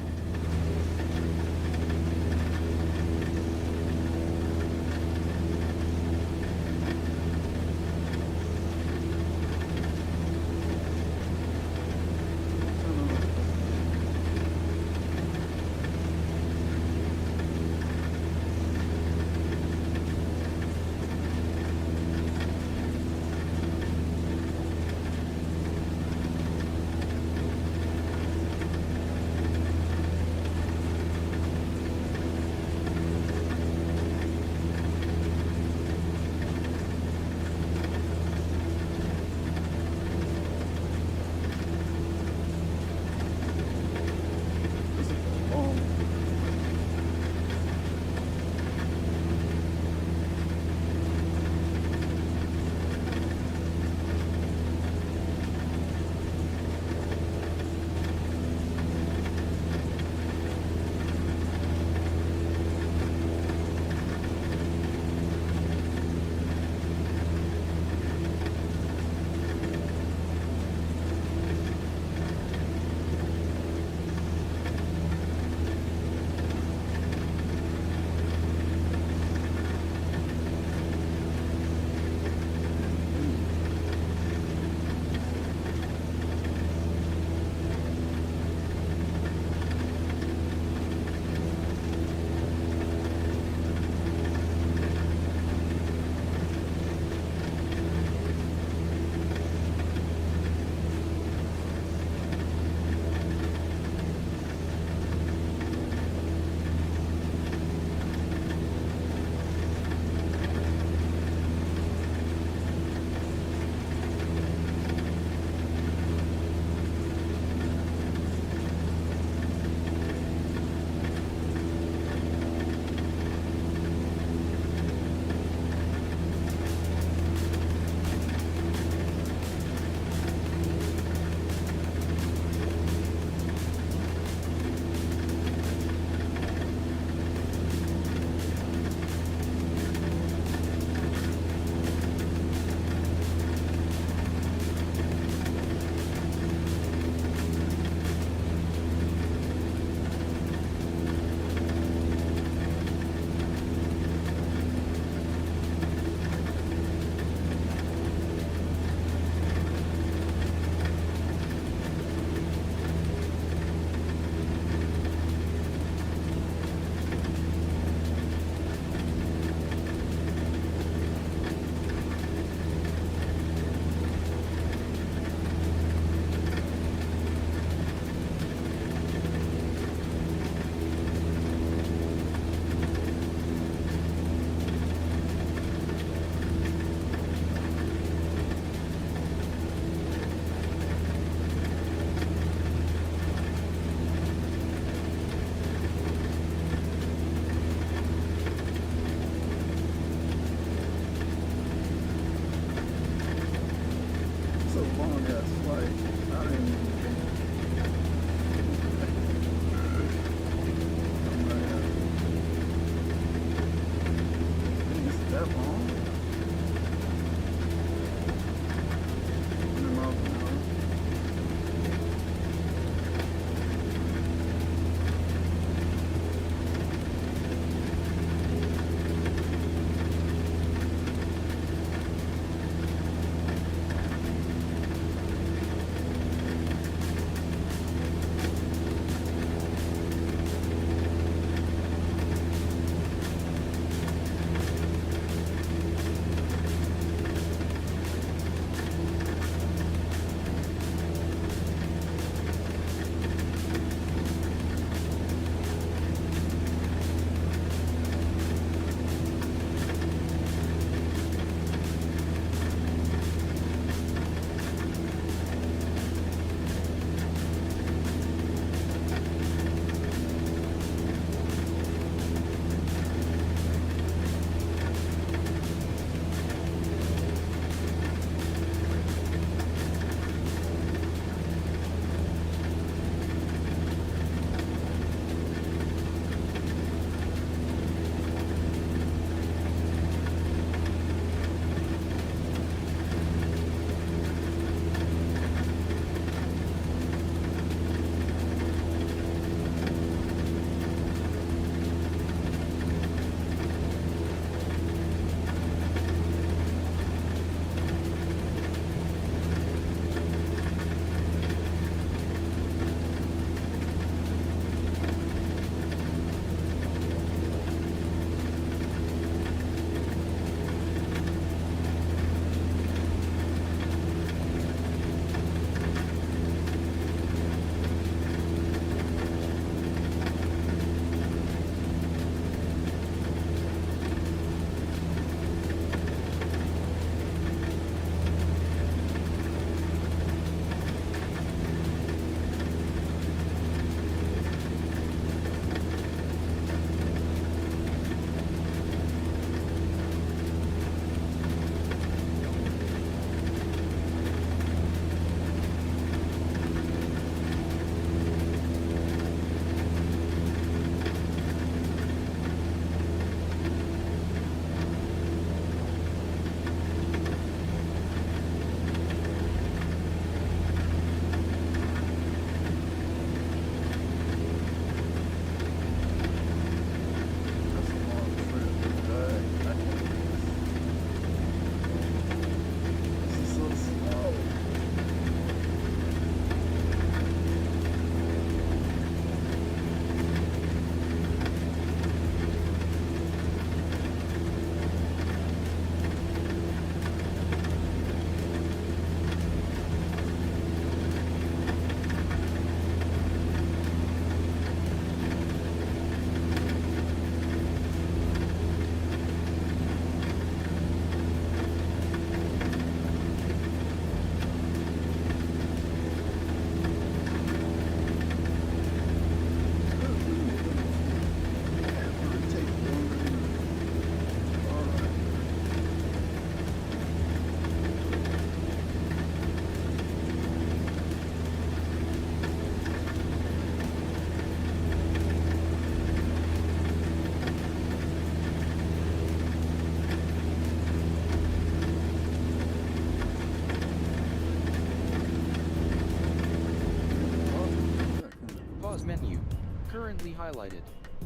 Currently highlighted.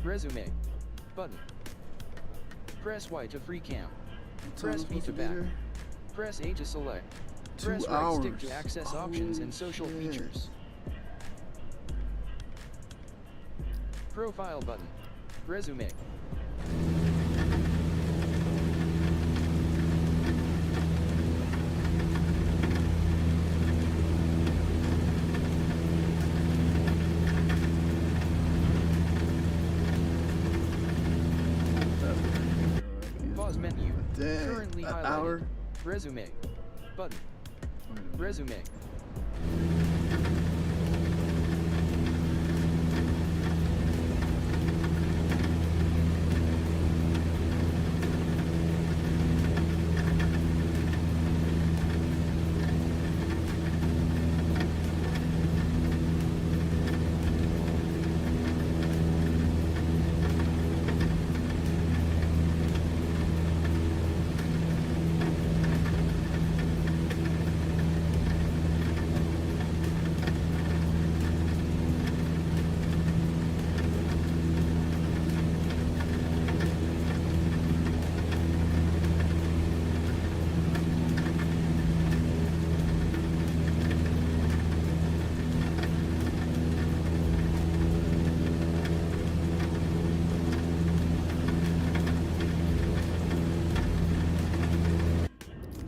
Resume. Button. Press Y to free cam. Press B to back. Press A to select. Press right stick to access options and social features. Profile button. Resume. Pause menu. Currently highlighted. Resume. Button. Resume.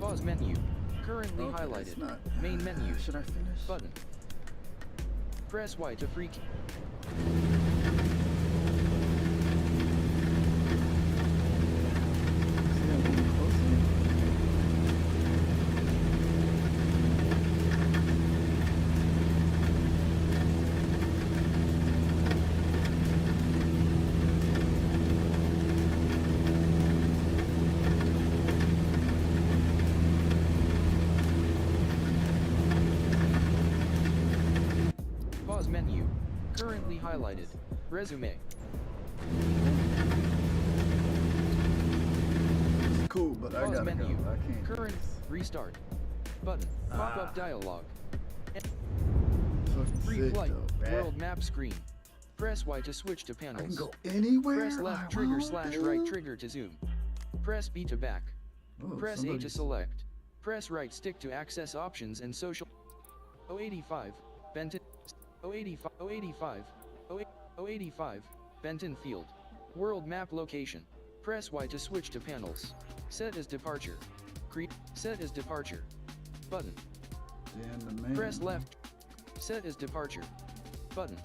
Pause menu. Currently highlighted. Main menu. Should I finish? Button. Press Y to free key. Pause menu. Currently highlighted. Resume. It's cool, but I Pause gotta menu. go. I can't. Current. Restart. Button. Pop-up dialog. Free sick, flight. though. World map screen. Press Y to switch to I can panels. go anywhere. Press left I trigger want, slash dude. right trigger to zoom. Press B to back. Oh, Press A to somebody's- select. Press right stick to access options and social. 085. Benton. 085. 085. 085. Benton Field. World map location. Press Y to switch to panels. Set as departure. Set as departure. Button. Damn, the man. Press left. Set as departure. Button.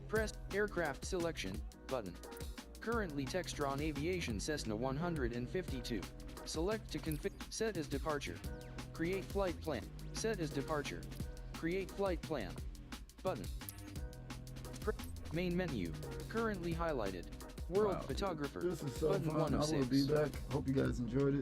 Press aircraft selection. Button. Currently Textron Aviation Cessna 152. Select to config. Set as departure. Create flight plan. Set as departure. Create flight plan. Button. Main menu. Currently highlighted. World Wow. photographer. This is so Button fun. I will 106. be back. Hope you guys enjoyed it.